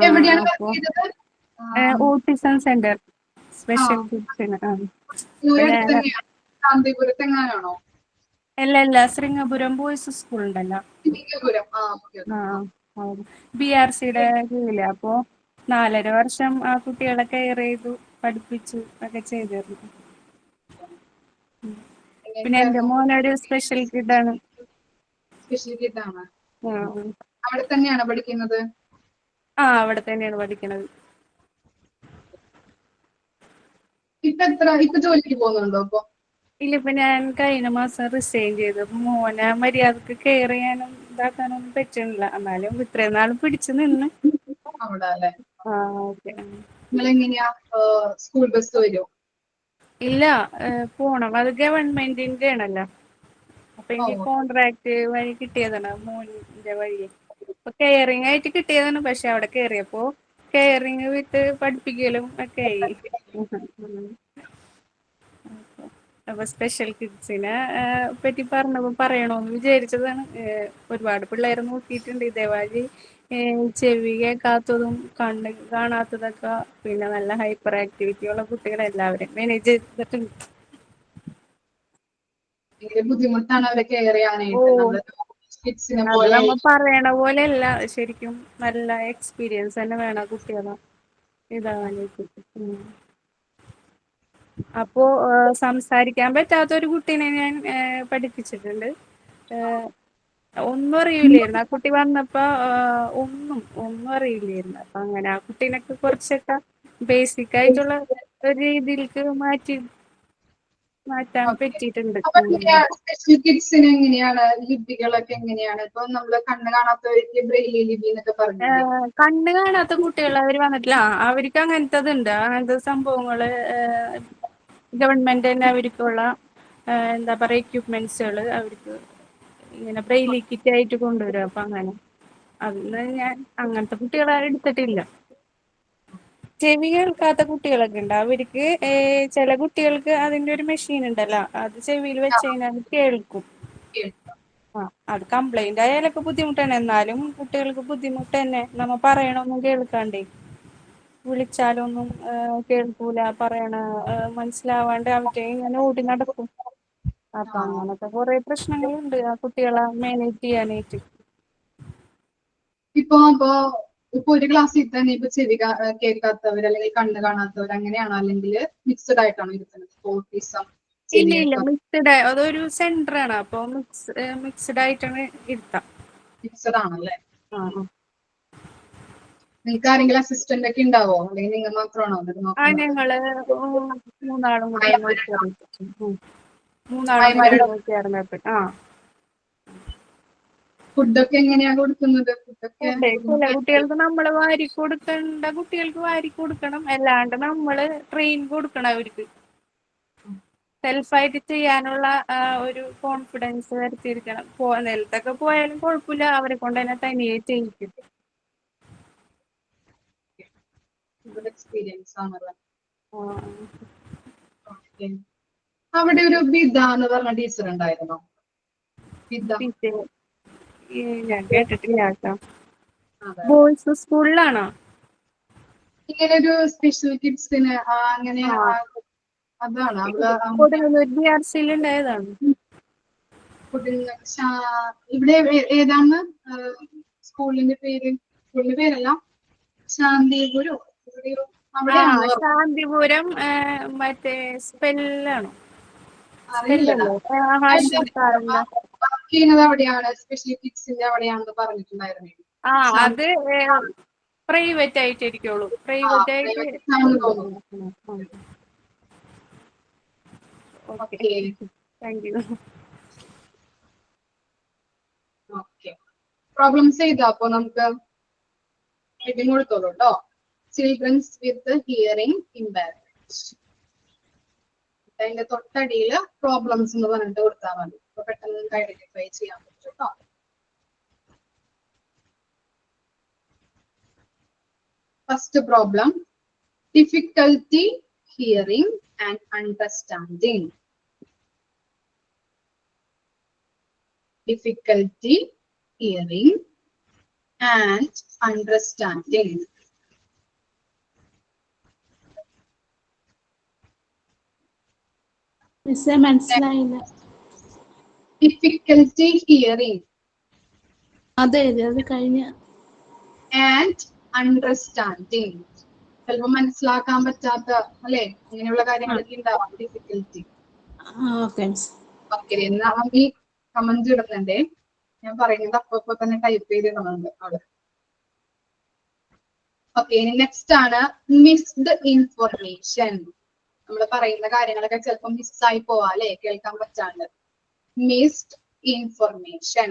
എവിടെയാണ് വർക്ക്
അപ്പൊ
ചെയ്തത്?
ഓട്ടിസം സെന്റർ സ്പെഷ്യൽ കിഡ്സിന്. അപ്പൊ ഞാൻ
ശാന്തിപുരത്തെങ്ങാനാണോ?
അല്ല ശ്രീങ്ങപുരം ബോയ്സ് സ്കൂൾ ഉണ്ടല്ലോ. BRCയുടെ കീഴില്. അപ്പൊ 4.5 വർഷം ആ കുട്ടികളെ കെയർ ചെയ്തു, പഠിപ്പിച്ചു ഒക്കെ ചെയ്തിരുന്നു. പിന്നെ എന്റെ മോനൊരു സ്പെഷ്യൽ കിഡാണ്.
സ്പെഷ്യൽ കിഡാണ്. അവിടെ തന്നെയാണോ പഠിക്കുന്നത്?
അവിടെ തന്നെയാണ് പഠിക്കുന്നത്.
ഇപ്പൊ ജോലിക്ക് പോകുന്നുണ്ടോ ഇപ്പൊ?
ഇല്ല, ഇപ്പൊ ഞാൻ കഴിഞ്ഞ മാസം റിസൈൻ ചെയ്തു. മോനെ മര്യാദക്ക് കെയർ ചെയ്യാനും ഇതാക്കാനൊന്നും പറ്റുന്നില്ല. എന്നാലും ഇത്രയും നാളും പിടിച്ചു നിന്ന്.
അവിടെ അല്ലേ?
ഓക്കെ.
നിങ്ങളെങ്ങനെയാ സ്കൂൾ ബസ് വരുമോ?
ഇല്ല, പോണം. അത് ഗവൺമെന്റിന്റെ ആണല്ലോ. അപ്പൊ എനിക്ക് കോൺട്രാക്ട് വഴി കിട്ടിയതാണ്, മോന്റെ വഴി. അപ്പൊ കെയറിങ് ആയിട്ട് കിട്ടിയതാണ്. പക്ഷെ അവിടെ കയറിയപ്പോ കെയറിങ് വിട്ട് പഠിപ്പിക്കലും ഒക്കെ ആയി. അപ്പൊ സ്പെഷ്യൽ കിഡ്സിനെ പറ്റി പറയണോന്ന് വിചാരിച്ചതാണ്. ഒരുപാട് പിള്ളേർ നോക്കിയിട്ടുണ്ട്. ഇതേമാതിരി ചെവി കേൾക്കാത്തതും കണ്ണ് കാണാത്തതൊക്കെ പിന്നെ നല്ല ഹൈപ്പർ ആക്ടിവിറ്റി ഉള്ള കുട്ടികളെ എല്ലാവരും മാനേജ് ചെയ്തിട്ടുണ്ട്.
ബുദ്ധിമുട്ടാണ് അവരെ കെയർ ചെയ്യാനായിട്ട്.
അത് നമ്മ പറയണ പോലെയല്ല. ശരിക്കും നല്ല എക്സ്പീരിയൻസ് തന്നെ വേണം കുട്ടികളെ ഇതാവാനായിട്ട്. അപ്പോ സംസാരിക്കാൻ പറ്റാത്ത ഒരു കുട്ടീനെ ഞാൻ പഠിപ്പിച്ചിട്ടുണ്ട്. ഒന്നും അറിയില്ലായിരുന്നു. ആ കുട്ടി വന്നപ്പോ ഒന്നും അറിയില്ലായിരുന്നു. അപ്പൊ അങ്ങനെ ആ കുട്ടീനൊക്കെ കുറച്ചൊക്കെ ബേസിക് ആയിട്ടുള്ള ഒരു രീതിയിലേക്ക് മാറ്റാൻ പറ്റിയിട്ടുണ്ട്.
സ്പെഷ്യൽ കിഡ്സിന് എങ്ങനെയാണ് ലിപികളൊക്കെ എങ്ങനെയാണ്? ഇപ്പൊ നമ്മള് കണ്ണ് കാണാത്തവർക്ക് ബ്രെയിലി ലിപി എന്നൊക്കെ പറഞ്ഞില്ലേ?
കണ്ണ് കാണാത്ത കുട്ടികൾ അവർ വന്നിട്ടില്ല. അവർക്ക് അങ്ങനത്തതുണ്ട്. അങ്ങനത്തെ സംഭവങ്ങള് ഗവൺമെന്റ് തന്നെ അവർക്കുള്ള എന്താ പറയുക എക്യുപ്മെന്റ്സുകൾ അവർക്ക് ഇങ്ങനെ ബ്രെയിലി കിറ്റ് ആയിട്ട് കൊണ്ടുവരും. അപ്പൊ അങ്ങനെ അതിന് ഞാൻ അങ്ങനത്തെ കുട്ടികളെ എടുത്തിട്ടില്ല. ചെവി കേൾക്കാത്ത കുട്ടികളൊക്കെ ഉണ്ട്. അവർക്ക് ചില കുട്ടികൾക്ക് അതിന്റെ ഒരു മെഷീൻ ഉണ്ടല്ലോ, അത് ചെവിയിൽ വെച്ച് കഴിഞ്ഞാൽ കേൾക്കും. അത് കംപ്ലൈന്റ് ആയാലൊക്കെ ബുദ്ധിമുട്ടാണ്. എന്നാലും കുട്ടികൾക്ക് ബുദ്ധിമുട്ട് തന്നെ. നമ്മ പറയണൊന്നും കേൾക്കാണ്ടേ, വിളിച്ചാലൊന്നും കേൾക്കൂല, പറയണ മനസ്സിലാവാണ്ട് അവറ്റേ ഇങ്ങനെ ഓടി നടക്കും. അപ്പൊ അങ്ങനത്തെ കുറെ പ്രശ്നങ്ങളുണ്ട് ആ കുട്ടികളെ മാനേജ് ചെയ്യാനായിട്ട്.
ഇപ്പൊ ഒരു ക്ലാസ്സിൽ തന്നെ ഇപ്പൊ ചെവി കേൾക്കാത്തവർ അല്ലെങ്കിൽ കണ്ണ് കാണാത്തവർ അങ്ങനെയാണോ, അല്ലെങ്കിൽ മിക്സഡ് ആയിട്ടാണോ ഇരുത്തുന്നത്? ഓട്ടിസം
ഇല്ല, മിക്സഡ്. അതൊരു സെന്റർ ആണ്. അപ്പൊ മിക്സഡ് ആയിട്ടാണ് ഇരുത്താം.
മിക്സഡ് ആണല്ലേ? നിങ്ങൾക്ക് ആരെങ്കിലും അസിസ്റ്റന്റ് ഒക്കെ ഉണ്ടാവോ, അല്ലെങ്കിൽ നിങ്ങൾ മാത്രമാണോ?
ഞങ്ങള് മൂന്നാളും കൂടെ നോക്കിയായിരുന്നു.
ഫുഡൊക്കെ എങ്ങനെയാ കൊടുക്കുന്നത്?
ചില കുട്ടികൾക്ക് നമ്മള് വാരി കൊടുക്കേണ്ട കുട്ടികൾക്ക് വാരി കൊടുക്കണം. അല്ലാണ്ട് നമ്മള് ട്രെയിൻ കൊടുക്കണം. അവർക്ക് സെൽഫായിട്ട് ചെയ്യാനുള്ള ഒരു കോൺഫിഡൻസ് വരുത്തിയിരിക്കണം. നിലത്തൊക്കെ പോയാലും കുഴപ്പമില്ല, അവരെ കൊണ്ട് തന്നെ തനിയെ ചെയ്യിക്കും.
എക്സ്പീരിയൻസ് ആണല്ലോ. അവിടെ ഒരു ബിദ എന്ന് പറഞ്ഞ ടീച്ചർ ഉണ്ടായിരുന്നോ?
ഞാൻ കേട്ടിട്ടില്ല കേട്ടോ. ബോയ്സ് സ്കൂളിലാണോ
ഇങ്ങനെ ഒരു സ്പെഷ്യൽ കിഡ്സിന് അങ്ങനെ? അതാണ്
BRCയിൽ ഉണ്ടായതാണ്.
ഇവിടെ ഏതാണ് സ്കൂളിന്റെ പേരല്ല, ശാന്തിപുരം.
ശാന്തിപുരം മറ്റേ സ്പെല്ലാണോ?
അവിടെയാണ് സ്പെഷ്യൽ കിഡ്സിന്റെ അവിടെയാണെന്ന് പറഞ്ഞിട്ടുണ്ടായിരുന്നു.
അത് പ്രൈവറ്റ് ആയിട്ടിരിക്കുള്ളൂ. പ്രൈവറ്റ് ആയിട്ട്. Thank you.
പ്രോബ്ലംസ് ചെയ്താ അപ്പൊ നമുക്ക് ഹെഡിങ് കൊടുത്തോളൂ കേട്ടോ. ചിൽഡ്രൻസ് വിത്ത് ഹിയറിംഗ് ഇംപയർമെന്റ്. അതിന്റെ തൊട്ടടിയില് പ്രോബ്ലംസ് എന്ന് പറഞ്ഞിട്ട് കൊടുത്താൽ മതി. അപ്പൊ പെട്ടെന്ന് നമുക്ക് ഐഡന്റിഫൈ ചെയ്യാൻ പറ്റും കേട്ടോ. First problem, difficulty hearing and understanding. Difficulty hearing and understanding.
മിസ്സേ മനസ്സിലായില്ല.
Difficulty hearing
അതെ അത് കഴിഞ്ഞ
and understanding. ചിലപ്പോൾ മനസ്സിലാക്കാൻ പറ്റാത്ത അല്ലെ അങ്ങനെയുള്ള കാര്യങ്ങളൊക്കെ ഉണ്ടാവാം. ഡിഫിക്കൽറ്റി.
ഓക്കെ
ഓക്കെ, എന്നാ ഈ കമന്റ് ഇടുന്നുണ്ടേ. ഞാൻ പറയുന്നത് അപ്പൊ തന്നെ ടൈപ്പ് ചെയ്തിടുന്നുണ്ട് അവിടെ. ഓക്കെ, ഇനി നെക്സ്റ്റ് ആണ് മിസ്ഡ് ഇൻഫർമേഷൻ. നമ്മൾ പറയുന്ന കാര്യങ്ങളൊക്കെ ചിലപ്പോൾ മിസ്സായി പോവാ അല്ലെ, കേൾക്കാൻ പറ്റാണ്ട്. Missed information.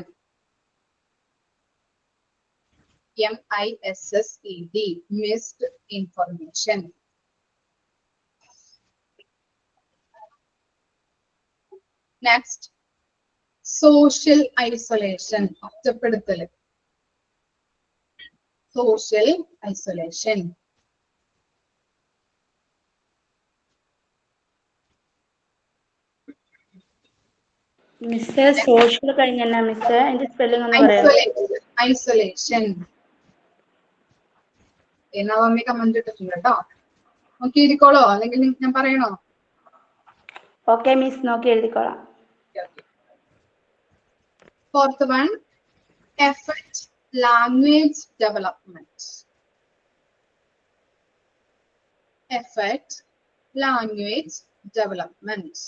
MISSED, missed information. Next, social isolation. ഒറ്റപ്പെടുത്തൽ. Social isolation.
മിസ്സേ സോഷ്യൽ കഴിഞ്ഞ മിസ്സേ അതിന്റെ സ്പെല്ലിംഗ് ഒന്ന് പറയാമോ?
Isolation. നവമി കമന്റ് ഇട്ടിട്ടുണ്ട് കേട്ടോ. നോക്കി എഴുതിക്കോളോ അല്ലെങ്കിൽ ഞാൻ പറയണോ?
ഓക്കെ മിസ്, നോക്കി എഴുതിക്കോളാം.
Fourth one, affect language development. Affect language development.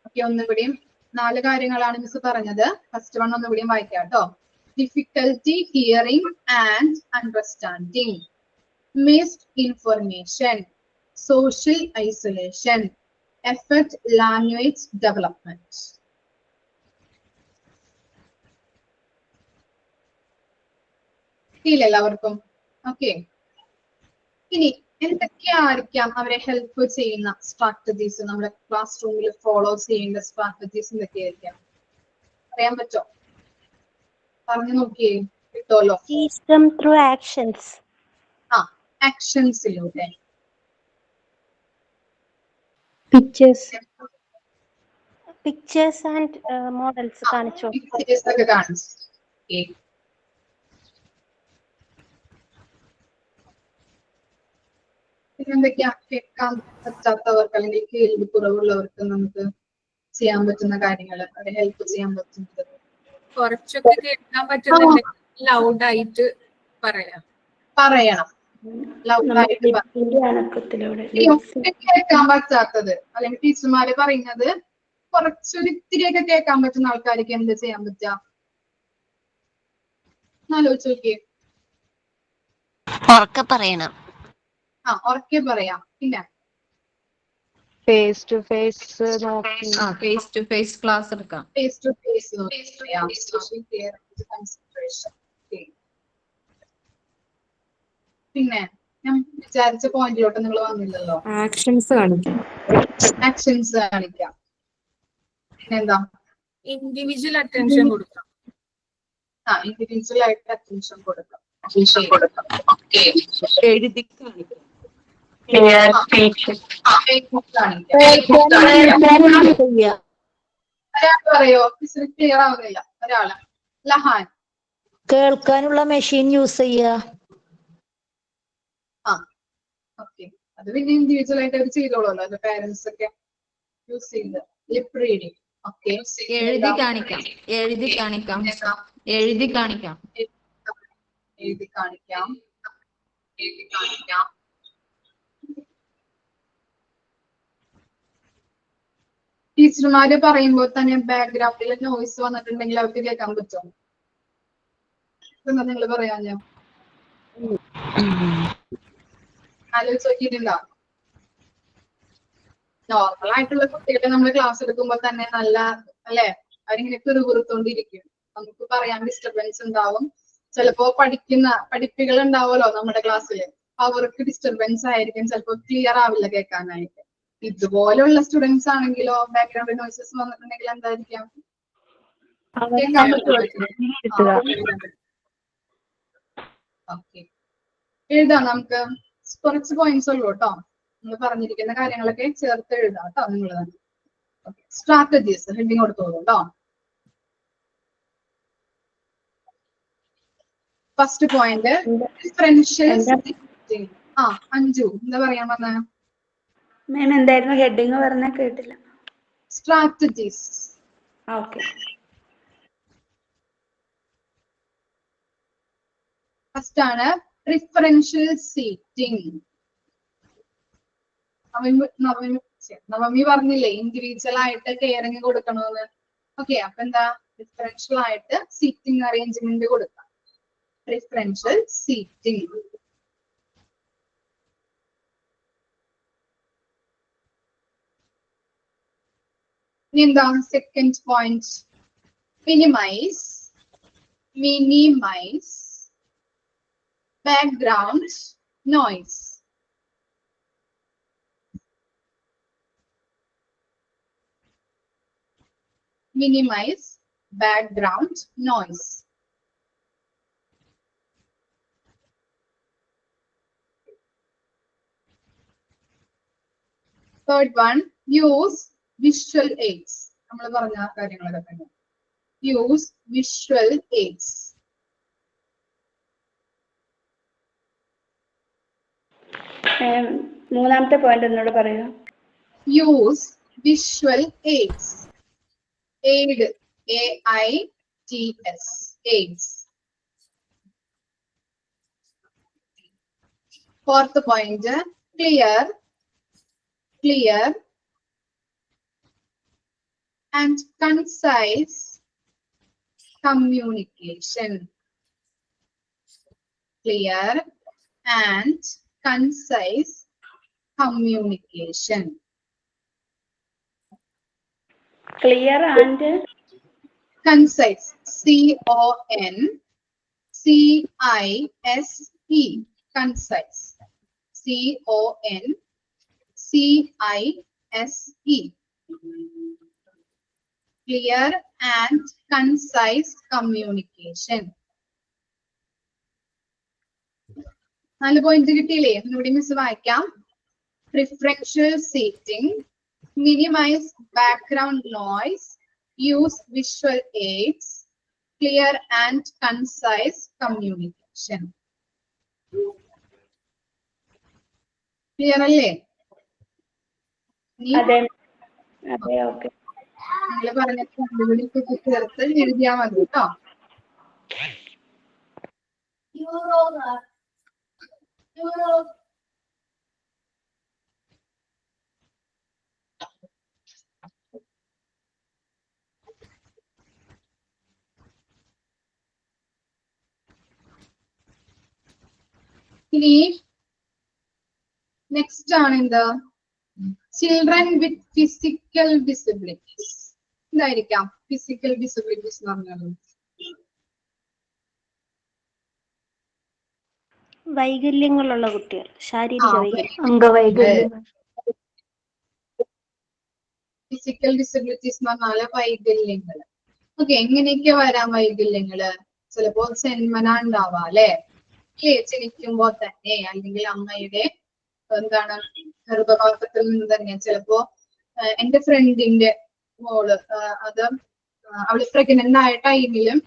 Okay, ഒന്നുകൂടിയും 4 കാര്യങ്ങളാണ് മിസ് പറഞ്ഞത്. ഫസ്റ്റ് വൺ ഒന്നുകൂടിയും വായിക്കാം കേട്ടോ. Difficulty hearing and understanding, missed information, social isolation, effect language development. എല്ലാവർക്കും ഓക്കെ. ഇനി എന്തൊക്കെയായിരിക്കാം അവരെ ഹെൽപ്പ് ചെയ്യുന്ന സ്ട്രാറ്റജീസ്, നമ്മുടെ ക്ലാസ് റൂമിൽ ഫോളോ ചെയ്യേണ്ട സ്ട്രാറ്റജീസ് എന്തൊക്കെയായിരിക്കാം? അറിയാൻ പറ്റോ? പറഞ്ഞു നോക്കിയേ, കിട്ടുമല്ലോ. ആക്ഷൻസിലൂടെ.
പിക്ചേഴ്സ് ആൻഡ് മോഡൽസ് കാണിച്ചു.
പിക്ചേഴ്സ് ഒക്കെ കാണിച്ചു. പിന്നെന്തൊക്കെയാ കേൾക്കാൻ പറ്റാത്തവർക്ക് അല്ലെങ്കിൽ കേൾവി കുറവുള്ളവർക്ക് നമുക്ക് ചെയ്യാൻ പറ്റുന്ന കാര്യങ്ങൾ, അവരെ ഹെൽപ്പ് ചെയ്യാൻ പറ്റുന്നത്?
കുറച്ചൊക്കെ കേൾക്കാൻ പറ്റുന്നുണ്ടെങ്കിൽ ലൗഡായിട്ട് പറയണം. ലൗഡായിട്ട് കേൾക്കാൻ പറ്റാത്തത് അല്ലെങ്കിൽ ടീച്ചർമാര് പറയുന്നത് കുറച്ചൊരിത്തിരിയൊക്കെ കേൾക്കാൻ പറ്റുന്ന ആൾക്കാർക്ക് എന്ത് ചെയ്യാൻ പറ്റുക? ആലോചിച്ച് നോക്കിയേ.
ഉറക്കെ പറയണം.
ഉറക്കെ പറയാം. പിന്നെ
ഫേസ് ടു ഫേസ് ക്ലാസ് എടുക്കാം.
ഫേസ് ടു ഫേസ് പിന്നെ ഞാൻ വിചാരിച്ച പോയിന്റിലോട്ട് നിങ്ങൾ വന്നില്ലല്ലോ.
ആക്ഷൻസ് കാണിക്കാം.
പിന്നെന്താ?
ഇൻഡിവിജ്വൽ അറ്റൻഷൻ കൊടുക്കാം.
ഇൻഡിവിജ്വൽ ആയിട്ട് അറ്റൻഷൻ കൊടുക്കാം.
എഴുതി കാണിക്കാം.
പറയോ? ക്ലിയർ ആവുന്നില്ല. ഒരാള് ലഹാൻ.
കേൾക്കാനുള്ള മെഷീൻ യൂസ് ചെയ്യുക.
ഓക്കെ, അത് പിന്നെ ഇൻഡിവിജ്വൽ ആയിട്ട് അവർ ചെയ്തോളൂല്ലോ. അത് പാരന്റ്സ് ഒക്കെ യൂസ് ചെയ്ത് ലിപ് റീഡിങ്. ഓക്കെ,
എഴുതി കാണിക്കാം.
ടീച്ചർമാര് പറയുമ്പോൾ തന്നെ ബാക്ക്ഗ്രൗണ്ടിൽ നോയിസ് വന്നിട്ടുണ്ടെങ്കിൽ അവർക്ക് കേൾക്കാൻ പറ്റുമോ? എന്താ നിങ്ങൾ പറയാ? ഞാൻ ആലോചിച്ച് നോക്കിയിട്ടുണ്ടോ? നോർമൽ ആയിട്ടുള്ള കുട്ടികളെ നമ്മൾ ക്ലാസ് എടുക്കുമ്പോൾ തന്നെ നല്ല അല്ലെ, അവരിങ്ങനെ പിറുപിറുത്തോണ്ടിരിക്കും. നമുക്ക് പറയാൻ ഡിസ്റ്റർബൻസ് ഉണ്ടാവും. ചിലപ്പോ പഠിപ്പികൾ ഉണ്ടാവുമല്ലോ നമ്മുടെ ക്ലാസ്സിൽ, അവർക്ക് ഡിസ്റ്റർബൻസ് ആയിരിക്കും, ചിലപ്പോ ക്ലിയർ ആവില്ല കേൾക്കാനായിട്ട്. ഇതുപോലെയുള്ള സ്റ്റുഡൻസ് ആണെങ്കിലോ ബാക്ക്ഗ്രൗണ്ട് നോയ്സസ് വന്നിട്ടുണ്ടെങ്കിൽ എന്തായിരിക്കാം? കേൾക്കാൻ പറ്റുമോ? ഓക്കെ, എഴുതാം നമുക്ക്. കുറച്ച് പോയിന്റ്സ് ഉള്ളൂ കേട്ടോ. നമ്മൾ പറഞ്ഞിരിക്കുന്ന കാര്യങ്ങളൊക്കെ ചേർത്ത് എഴുതാം കേട്ടോ നിങ്ങൾ തന്നെ. സ്ട്രാറ്റജീസ് ഹെഡിങ് കൊടുത്തോളൂ കേട്ടോ. First point differential. അഞ്ജു എന്താ പറയാൻ പറഞ്ഞ?
മാം എന്തായിരുന്നു ഹെഡിങ് പറഞ്ഞ കേട്ടില്ല.
സ്ട്രാറ്റജീസ്.
ഓക്കെ.
ഫസ്റ്റ് ആണ് പ്രിഫറൻഷ്യൽ സീറ്റിംഗ്. നവമി പറഞ്ഞില്ലേ ഇൻഡിവിജ്വൽ ആയിട്ട് കെയറിങ് കൊടുക്കണമെന്ന്. ഓക്കെ, അപ്പൊ എന്താ ഡിഫറൻഷ്യൽ ആയിട്ട് സീറ്റിംഗ് അറേഞ്ച്മെന്റ് കൊടുക്കാം. Preferential seating. ഇനി എന്താണ് second point? Minimise background noise. Minimize background noise. Third one, use visual aids. നമ്മൾ പറഞ്ഞ കാര്യങ്ങളൊക്കെ തന്നെ. Use visual aids.
മൂന്നാമത്തെ പോയിന്റ് എന്നോട് പറയുക.
Use visual aids. Aid, AIDS, aids. Fourth point, clear and concise communication. Clear and concise communication.
Clear and
concise. CONCISE. Concise. CONCISE. Clear and concise communication. 4 point കിട്ടിയില്ലേ? ഒന്നുകൂടി miss വായിക്കാം. Preferential seating, minimize background noise, use visual aids, clear and concise communication. Clear അല്ലേ?
അതെ okay.
നിങ്ങൾ പറഞ്ഞ ചേർത്ത് എഴുതിയാ മതി കേട്ടോ. ഇനി നെക്സ്റ്റ് ആണ് എന്താ? Children with physical disabilities. എന്തായിരിക്കാം ഫിസിക്കൽ ഡിസബിലിറ്റീസ് എന്ന് പറഞ്ഞാൽ?
വൈകല്യങ്ങളുള്ള കുട്ടികൾ, ശാരീരിക അംഗവൈകല്യം.
ഫിസിക്കൽ ഡിസബിലിറ്റീസ് എന്ന് പറഞ്ഞാല് വൈകല്യങ്ങൾ. ഓക്കെ, എങ്ങനെയൊക്കെ വരാം വൈകല്യങ്ങള്? ചിലപ്പോ ജന്മന ഉണ്ടാവാം അല്ലെ? ജനിക്കുമ്പോ തന്നെ, അല്ലെങ്കിൽ അമ്മയുടെ എന്താണ് ഗർഭപാത്രത്തിൽ നിന്ന് തന്നെ. ചിലപ്പോ എന്റെ ഫ്രണ്ടിന്റെ മോള് അത് അവള് പ്രഗ്നന്റ് ആയ ടൈമിലും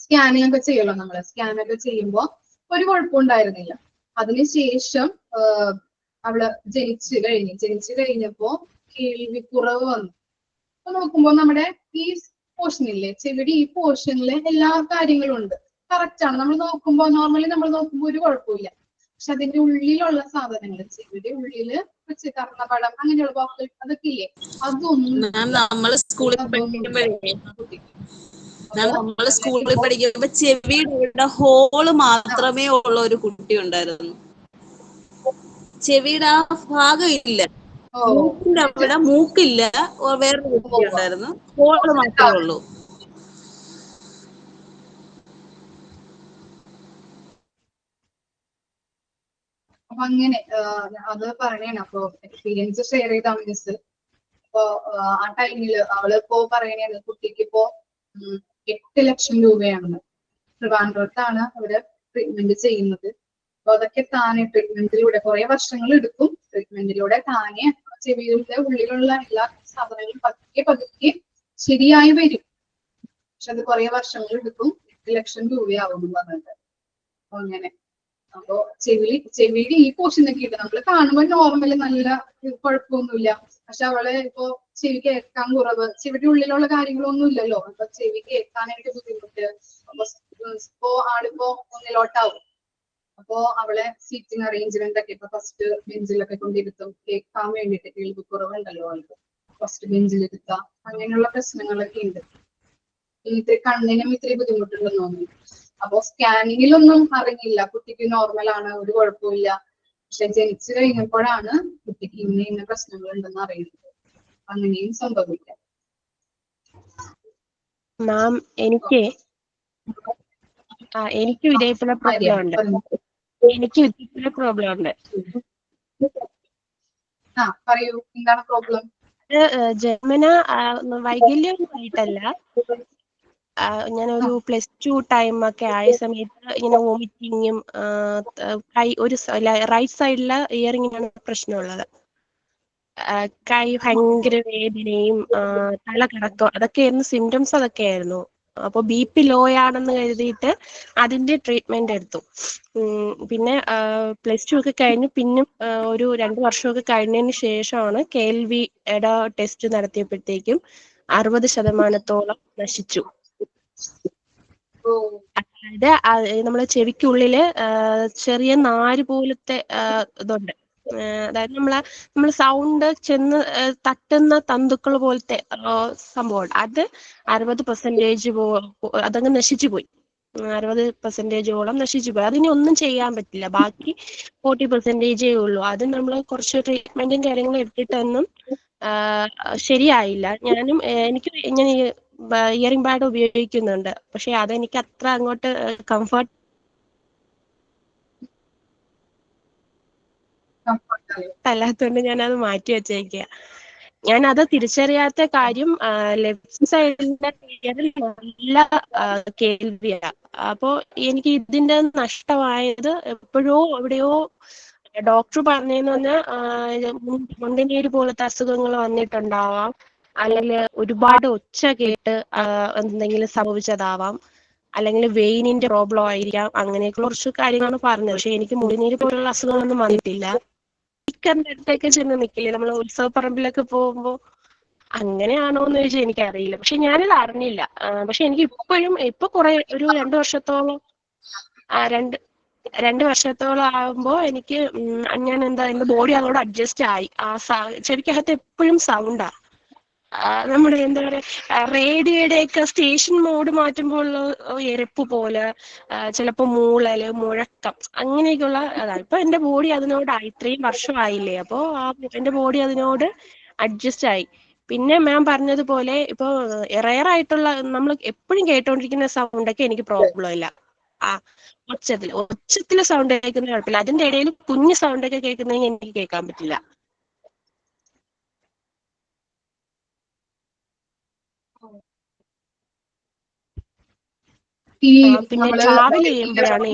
സ്കാനിങ് ഒക്കെ ചെയ്യുമല്ലോ നമ്മള്. സ്കാനൊക്കെ ചെയ്യുമ്പോ ഒരു കുഴപ്പമുണ്ടായിരുന്നില്ല. അതിനുശേഷം അവള് ജനിച്ചു കഴിഞ്ഞപ്പോ കേൾവിക്കുറവ് വന്നു. അപ്പൊ നോക്കുമ്പോ നമ്മുടെ ഈ പോർഷനില്ലേ, ചെവിയുടെ ഈ പോർഷനില് എല്ലാ കാര്യങ്ങളും ഉണ്ട്. കറക്റ്റ് ആണ്. നമ്മൾ നോക്കുമ്പോ നോർമലി നമ്മൾ നോക്കുമ്പോ ഒരു കുഴപ്പമില്ല. പക്ഷെ അതിന്റെ ഉള്ളിലുള്ള സാധനങ്ങൾ, ചെവിയുടെ ഉള്ളില് വെച്ച് കർണപടം അങ്ങനെയുള്ള വാക്കുകൾ അതൊക്കെ ഇല്ലേ, അതൊന്നും
നമ്മള് സ്കൂളിൽ പഠിക്കുമ്പോ ചെവിയുടെ ഹോള് മാത്രമേ ഉള്ള ഒരു കുട്ടി ഉണ്ടായിരുന്നു. ചെവിയുടെ ആ ഭാഗം ഇല്ല, മൂക്കിന്റെ അവിടെ മൂക്കില്ല, വേറൊരു കുട്ടി ഉണ്ടായിരുന്നു. ഹോള് മാത്രമേ ഉള്ളൂ.
അപ്പൊ അങ്ങനെ അത് പറയണേ. അപ്പൊ എക്സ്പീരിയൻസ് ഷെയർ ചെയ്താണ് മിസ്. അപ്പൊ ആ ടൈമില് അവളിപ്പോ പറയണേന്ന് കുട്ടിക്ക് ഇപ്പോ 8 ലക്ഷം രൂപയാണ്. ട്രിവാൻഡ്രത്താണ് അവര് ട്രീറ്റ്മെന്റ് ചെയ്യുന്നത്. അപ്പൊ അതൊക്കെ താനെ ട്രീറ്റ്മെന്റിലൂടെ കുറെ വർഷങ്ങൾ എടുക്കും. ട്രീറ്റ്മെന്റിലൂടെ താനെ ചെവിയുടെ ഉള്ളിലുള്ള എല്ലാ സാധനങ്ങളും പതുക്കെ പതുക്കെ ശരിയായി വരും. പക്ഷെ അത് കുറെ വർഷങ്ങൾ എടുക്കും. 8 ലക്ഷം രൂപയാവും പറഞ്ഞത്. അങ്ങനെ അപ്പൊ ചെവിയുടെ ഈ പോർഷനൊക്കെ ഇട്ട് നമ്മള് കാണുമ്പോൾ നോർമല് നല്ല കുഴപ്പമൊന്നുമില്ല. പക്ഷെ അവള് ഇപ്പൊ ചെവി കേൾക്കാൻ കുറവ്, ചെവിയുടെ ഉള്ളിലുള്ള കാര്യങ്ങളൊന്നും ഇല്ലല്ലോ. അപ്പൊ ചെവി കേൾക്കാനായിട്ട് ബുദ്ധിമുട്ട്. ഇപ്പോ ആളിപ്പോ ഒന്നിലോട്ടാവും. അപ്പോ അവളെ സീറ്റിംഗ് അറേഞ്ച്മെന്റ് ഒക്കെ ഇപ്പൊ ഫസ്റ്റ് ബെഞ്ചിലൊക്കെ കൊണ്ടിരുത്തും. കേൾക്കാൻ വേണ്ടിയിട്ട് കേൾവി കുറവുണ്ടല്ലോ അവൾക്ക്. ഫസ്റ്റ് ബെഞ്ചിലിരുത്താം. അങ്ങനെയുള്ള പ്രശ്നങ്ങളൊക്കെ ഉണ്ട്. ഇത്തിരി കണ്ണിനും ഇത്തിരി ബുദ്ധിമുട്ടുണ്ടെന്ന് തോന്നുന്നു. അപ്പൊ സ്കാനിങ്ങിലൊന്നും അറിഞ്ഞില്ല കുട്ടിക്ക് നോർമൽ ആണ്, ഒരു കുഴപ്പമില്ല. പക്ഷെ ജനിച്ചു കഴിഞ്ഞപ്പോഴാണ് കുട്ടിക്ക് ഇന്ന പ്രശ്നങ്ങൾ ഉണ്ടെന്ന് അറിയുന്നത്. അങ്ങനെയും സംഭവിക്കാം.
മാം എനിക്കും ഇതേപോലെ പ്രോബ്ലം ഉണ്ട്.
പറയൂ, എന്താണ് പ്രോബ്ലം?
ജന്മന വൈകല്യമൊന്നും ആയിട്ടല്ല. ഞാനൊരു +2 ടൈം ഒക്കെ ആയ സമയത്ത് ഇങ്ങനെ വോമിറ്റിങ്ങും കൈ ഒരു റൈറ്റ് സൈഡിലെ ഇയറിങ്ങിനാണ് പ്രശ്നമുള്ളത്. കൈ ഭയങ്കര വേദനയും തല കറക്കം അതൊക്കെയായിരുന്നു സിംറ്റംസ്. അതൊക്കെയായിരുന്നു. അപ്പോൾ BP ലോ ആണെന്ന് കരുതിയിട്ട് അതിന്റെ ട്രീറ്റ്മെന്റ് എടുത്തു. പിന്നെ +2 ഒക്കെ കഴിഞ്ഞ് പിന്നെ ഒരു 2 വർഷമൊക്കെ കഴിഞ്ഞതിന് ശേഷമാണ് കേൾവിയുടെ ടെസ്റ്റ് നടത്തിയപ്പോഴത്തേക്കും 60% നശിച്ചു. അതായത് നമ്മളെ ചെവിക്കുള്ളില് ചെറിയ നാര് പോലത്തെ ഇതുണ്ട്. അതായത് നമ്മൾ സൗണ്ട് ചെന്ന് തട്ടുന്ന തന്തുക്കൾ പോലത്തെ സംഭവം. അത് 60% അതങ്ങ് നശിച്ചു പോയി. 60%ഓളം നശിച്ചു പോയി. അതിനി ഒന്നും ചെയ്യാൻ പറ്റില്ല. ബാക്കി 40% ഉള്ളൂ. അത് നമ്മൾ കുറച്ച് ട്രീറ്റ്മെന്റും കാര്യങ്ങളും എടുത്തിട്ടൊന്നും ശരിയായില്ല. എനിക്ക് ഞാൻ ഇയറിംഗ് പാഡ് ഉപയോഗിക്കുന്നുണ്ട്. പക്ഷെ അതെനിക്ക് അത്ര അങ്ങോട്ട് കംഫർട്ട് അല്ലാത്തതുകൊണ്ട് ഞാനത് മാറ്റി വെച്ചേക്കുക. ഞാനത് തിരിച്ചറിയാത്ത കാര്യം ലെഫ്റ്റ് സൈഡിന്റെ ക്ലിയറിൽ നല്ല കേൾവിയാ. അപ്പോ എനിക്ക് ഇതിന്റെ നഷ്ടമായത് എപ്പോഴോ എവിടെയോ ഡോക്ടർ പറഞ്ഞതെന്ന് പറഞ്ഞാൽ മുണ്ടിനീര് പോലത്തെ അസുഖങ്ങൾ വന്നിട്ടുണ്ടാവാം, അല്ലെങ്കിൽ ഒരുപാട് ഒച്ച കേട്ട് എന്തെങ്കിലും സംഭവിച്ചതാവാം, അല്ലെങ്കിൽ വെയിനിന്റെ പ്രോബ്ലം ആയിരിക്കാം. അങ്ങനെയൊക്കെ കുറച്ച് കാര്യങ്ങളാണ് പറഞ്ഞത്. പക്ഷെ എനിക്ക് മുണ്ടിനീര് പോലുള്ള അസുഖങ്ങളൊന്നും വന്നിട്ടില്ല. സ്പീക്കറിന്റെ അടുത്തേക്ക് ചെന്ന് നിൽക്കില്ലേ നമ്മൾ ഉത്സവപ്പറമ്പിലൊക്കെ പോകുമ്പോൾ, അങ്ങനെയാണോ എന്ന് ചോദിച്ചാൽ എനിക്കറിയില്ല. പക്ഷെ ഞാനത് അറിഞ്ഞില്ല. പക്ഷെ എനിക്ക് ഇപ്പൊ കുറെ ഒരു 2 വർഷത്തോളം 2 വർഷത്തോളം ആകുമ്പോൾ എനിക്ക് ഞാൻ എന്റെ ബോഡി അതോട് അഡ്ജസ്റ്റ് ആയി. ചെവിക്കകത്ത് എപ്പോഴും സൗണ്ടാ. നമ്മുടെ എന്താ പറയാ റേഡിയോയുടെയൊക്കെ സ്റ്റേഷൻ മോഡ് മാറ്റുമ്പോൾ ഉള്ള എരപ്പ് പോലെ, ചിലപ്പോൾ മൂളല്, മുഴക്കം, അങ്ങനെയൊക്കെയുള്ള അതാണ്. ഇപ്പൊ എന്റെ ബോഡി അതിനോടായി. 3 വർഷമായില്ലേ. അപ്പോൾ എന്റെ ബോഡി അതിനോട് അഡ്ജസ്റ്റ് ആയി. പിന്നെ മാം പറഞ്ഞതുപോലെ ഇപ്പൊ റെയറായിട്ടുള്ള നമ്മൾ എപ്പോഴും കേട്ടോണ്ടിരിക്കുന്ന സൗണ്ടൊക്കെ എനിക്ക് പ്രോബ്ലം ഇല്ല. ഒച്ചത്തില് സൗണ്ട് കേൾക്കുന്ന കുഴപ്പമില്ല. അതിന്റെ ഇടയിൽ കുഞ്ഞു സൗണ്ടൊക്കെ കേൾക്കുന്നതെങ്കിൽ എനിക്ക് കേൾക്കാൻ പറ്റില്ല. പിന്നെ ട്രാവൽ ചെയ്യുമ്പോഴാണ്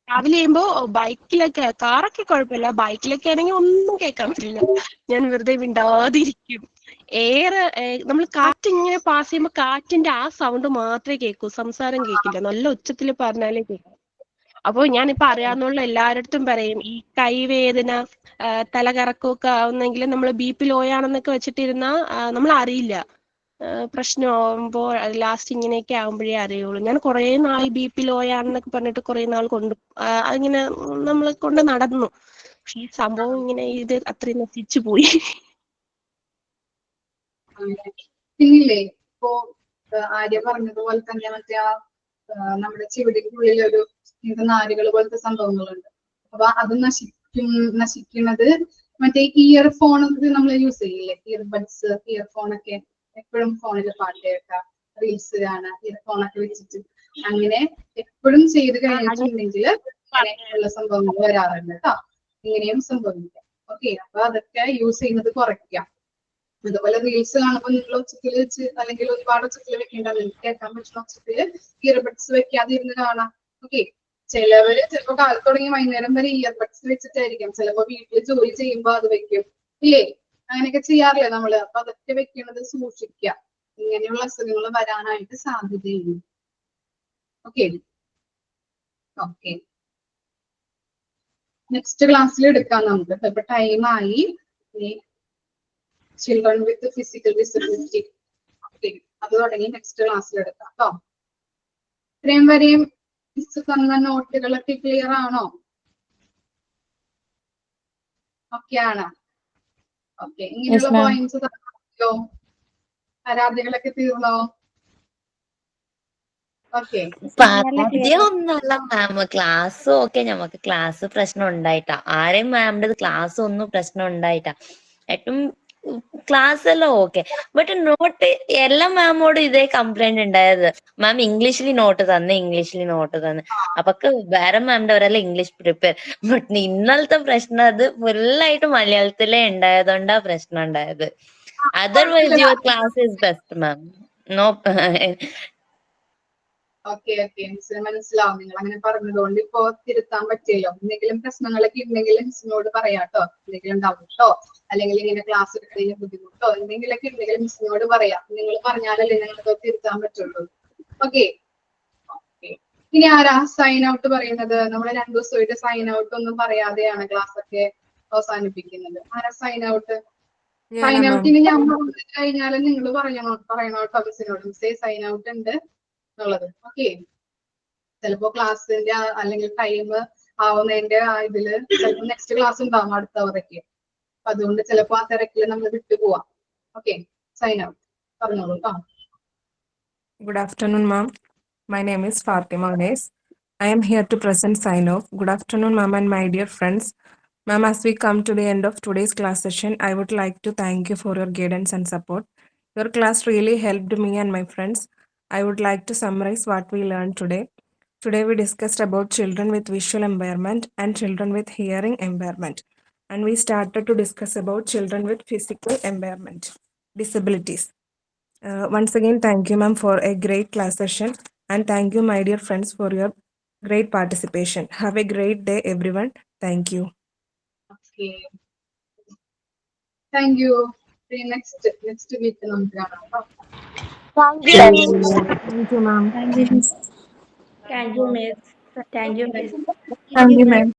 ട്രാവൽ ചെയ്യുമ്പോ ബൈക്കിലൊക്കെ, കാറൊക്കെ കുഴപ്പമില്ല, ബൈക്കിലൊക്കെ ആണെങ്കിൽ ഒന്നും കേൾക്കാൻ പറ്റില്ല. ഞാൻ വെറുതെ മിണ്ടാതിരിക്കും. നമ്മൾ കാറ്റ് ഇങ്ങനെ പാസ് ചെയ്യുമ്പോൾ കാറ്റിന്റെ ആ സൗണ്ട് മാത്രമേ കേൾക്കൂ, സംസാരം കേൾക്കില്ല. നല്ല ഉച്ചത്തിൽ പറഞ്ഞാലേ കേൾക്കൂ. അപ്പൊ ഞാനിപ്പോ അറിയാവുന്ന എല്ലാവരുടെ പറയും, ഈ കൈവേദന തലകറക്കമൊക്കെ ആവുന്നെങ്കിൽ നമ്മൾ BP ലോ ആണെന്നൊക്കെ വെച്ചിട്ടിരുന്നാ നമ്മൾ അറിയില്ല. പ്രശ്നമാകുമ്പോ ലാസ്റ്റ് ഇങ്ങനെയൊക്കെ ആകുമ്പോഴേ അറിയുള്ളൂ. ഞാൻ കുറെ നാൾ BP ലോ ആണെന്നൊക്കെ പറഞ്ഞിട്ട് കുറെ നാൾ ഇങ്ങനെ നമ്മൾ കൊണ്ട് നടന്നു. പക്ഷെ ഈ സംഭവം ഇങ്ങനെ ഇത് അത്രയും നശിച്ചു പോയി.
പിന്നില്ലേ ഇപ്പോ ആര്യ പറഞ്ഞതുപോലെ തന്നെ മറ്റേ നമ്മുടെ ചെവിടിക്കുള്ളിൽ ഒരു നാരുകൾ പോലത്തെ സംഭവങ്ങളുണ്ട്. അപ്പൊ അത് നശിക്കുന്നത് മറ്റേ ഇയർഫോൺ നമ്മൾ യൂസ് ചെയ്യില്ലേ, ഇയർബഡ്സ്, ഇയർഫോണൊക്കെ എപ്പോഴും ഫോണിൽ പാട്ട് കേൾക്കാം, റീൽസ് കാണാം, ഇയർഫോണൊക്കെ വെച്ചിട്ട് അങ്ങനെ എപ്പോഴും ചെയ്ത് കഴിഞ്ഞിട്ടുണ്ടെങ്കിൽ അങ്ങനെയുള്ള സംഭവങ്ങൾ വരാറുണ്ട് കേട്ടോ. ഇങ്ങനെയും സംഭവിക്കാം. ഓക്കെ, അപ്പൊ അതൊക്കെ യൂസ് ചെയ്യുന്നത് കുറയ്ക്കാം. അതുപോലെ റീൽസ് കാണുമ്പോൾ നിങ്ങൾ ഉച്ചത്തിൽ വെച്ച് അല്ലെങ്കിൽ ഒരുപാട് ഉച്ചത്തിൽ വെക്കേണ്ട, നിങ്ങൾക്ക് കേൾക്കാൻ പറ്റുന്ന ഉച്ചത്തിൽ ഇയർബഡ്സ് വെക്കാതെ ഇരുന്ന് കാണാം. ഓക്കെ, ചിലവര് ചിലപ്പോ കാലത്ത് തുടങ്ങി വൈകുന്നേരം വരെ ഇയർബഡ്സ് വെച്ചിട്ടായിരിക്കും, ചിലപ്പോ വീട്ടിൽ ജോലി ചെയ്യുമ്പോ അത് വെക്കും, ഇല്ലേ? അങ്ങനെയൊക്കെ ചെയ്യാറില്ലേ നമ്മള്? അപ്പൊ അതൊക്കെ വെക്കുന്നത് സൂക്ഷിക്കുക, ഇങ്ങനെയുള്ള അസുഖങ്ങൾ വരാനായിട്ട് സാധ്യതയുണ്ട്. ഓക്കെ ഓക്കെ, നെക്സ്റ്റ് ക്ലാസ്സിൽ എടുക്കാം നമുക്ക്. ഇപ്പൊ ടൈമായി. ചിൽഡ്രൻ വിത്ത് ഫിസിക്കൽ ഡിസബിലിറ്റി, അത് തുടങ്ങി നെക്സ്റ്റ് ക്ലാസ്സിൽ എടുക്കാം കേട്ടോ. ഇത്രയും വരെയും തന്ന നോട്ടുകളൊക്കെ ക്ലിയർ ആണോ? ഓക്കെ ആണ്. ഓക്കെ, ഇങ്ങനെയുള്ള പോയിന്റ്സ് തന്നോ? പരാതികളൊക്കെ തീർന്നോ? ഓക്കെ,
ഒന്നല്ല മാം, ക്ലാസ് ഓക്കെ, ഞമ്മക്ക് ക്ലാസ് പ്രശ്നം ഉണ്ടായിട്ടാ, ആരെയും മാമിന്റെ ക്ലാസ് ഒന്നും പ്രശ്നം ഉണ്ടായിട്ടാ. ഏറ്റവും ക്ലാസ് എല്ലാം ഓക്കെ, ബട്ട് നോട്ട് എല്ലാ മാമോടും ഇതേ കംപ്ലൈന്റ് ഉണ്ടായത്. മാം ഇംഗ്ലീഷിൽ നോട്ട് തന്ന് അപ്പൊക്ക് വേറെ മാമിന്റെ അവരെല്ലാം ഇംഗ്ലീഷ് പ്രിപ്പയർ. ബട്ട് ഇന്നലത്തെ പ്രശ്നം അത് ഫുള്ളായിട്ട് മലയാളത്തിലേ ഉണ്ടായതുകൊണ്ടാ പ്രശ്നം ഉണ്ടായത്. Otherwise your class is best ma'am. No.
Okay okay, മിസ്സിന് മനസ്സിലാവും. നിങ്ങൾ അങ്ങനെ പറഞ്ഞതുകൊണ്ട് ഇപ്പോ തിരുത്താൻ പറ്റിയല്ലോ. എന്തെങ്കിലും പ്രശ്നങ്ങളൊക്കെ ഉണ്ടെങ്കിൽ മിസ്സിനോട് പറയാട്ടോ. എന്തെങ്കിലും ഡൗട്ടോ അല്ലെങ്കിൽ ഇങ്ങനെ ക്ലാസ് എടുക്കുന്ന ബുദ്ധിമുട്ടോ എന്തെങ്കിലുമൊക്കെ ഉണ്ടെങ്കിൽ മിസ്സിനോട് പറയാം. നിങ്ങൾ പറഞ്ഞാലല്ലേ നിങ്ങൾക്ക് തിരുത്താൻ പറ്റുള്ളൂ. ഓക്കെ ഓക്കെ, ഇനി ആരാ സൈൻ ഔട്ട് പറയുന്നത്? നമ്മൾ 2 ദിവസമായിട്ട് സൈൻ ഔട്ട് ഒന്നും പറയാതെയാണ് ക്ലാസ് ഒക്കെ അവസാനിപ്പിക്കുന്നത്. ആരാ സൈൻ ഔട്ട്? സൈൻ ഔട്ട് ഇനി ഞാൻ പറഞ്ഞു കഴിഞ്ഞാൽ നിങ്ങൾ പറയണോട്ടോ മിസ്സിനോട്, മിസ്സേ സൈൻ ഔട്ട് ഉണ്ട് എന്നുള്ളത്. ഓക്കെ, ചിലപ്പോ ക്ലാസ്സിന്റെ അല്ലെങ്കിൽ ടൈം ആവുന്നതിന്റെ ഇതില് ചിലപ്പോ നെക്സ്റ്റ് ക്ലാസ് ഉണ്ടാവും അടുത്ത അവറൊക്കെ. അപ്പൊ അതുകൊണ്ട് ചിലപ്പോ ആ തിരക്കിൽ നമ്മൾ വിട്ടുപോവാം. ഓക്കെ, സൈൻ ഔട്ട് പറഞ്ഞോളൂ കേട്ടോ.
Good afternoon, ma'am. My name is Fatima Anes. I am here to present sign off. Good afternoon, ma'am and my dear friends. Ma'am, as we come to the end of today's class session, I would like to thank you for your guidance and support. Your class really helped me and my friends. I would like to summarize what we learned today. Today we discussed about children with visual impairment and children with hearing impairment. And we started to discuss about children with physical impairment, disabilities. Once again, thank you, ma'am, for a great class session. And thank you, my dear friends, for your great participation. Have a great day, everyone. Thank you.
Okay. Thank you. Next week നമുക്ക് കാണാം.
Thank you, ma'am.
Thank you, miss. Thank you, miss. Thank you, miss.
Thank you, ma'am.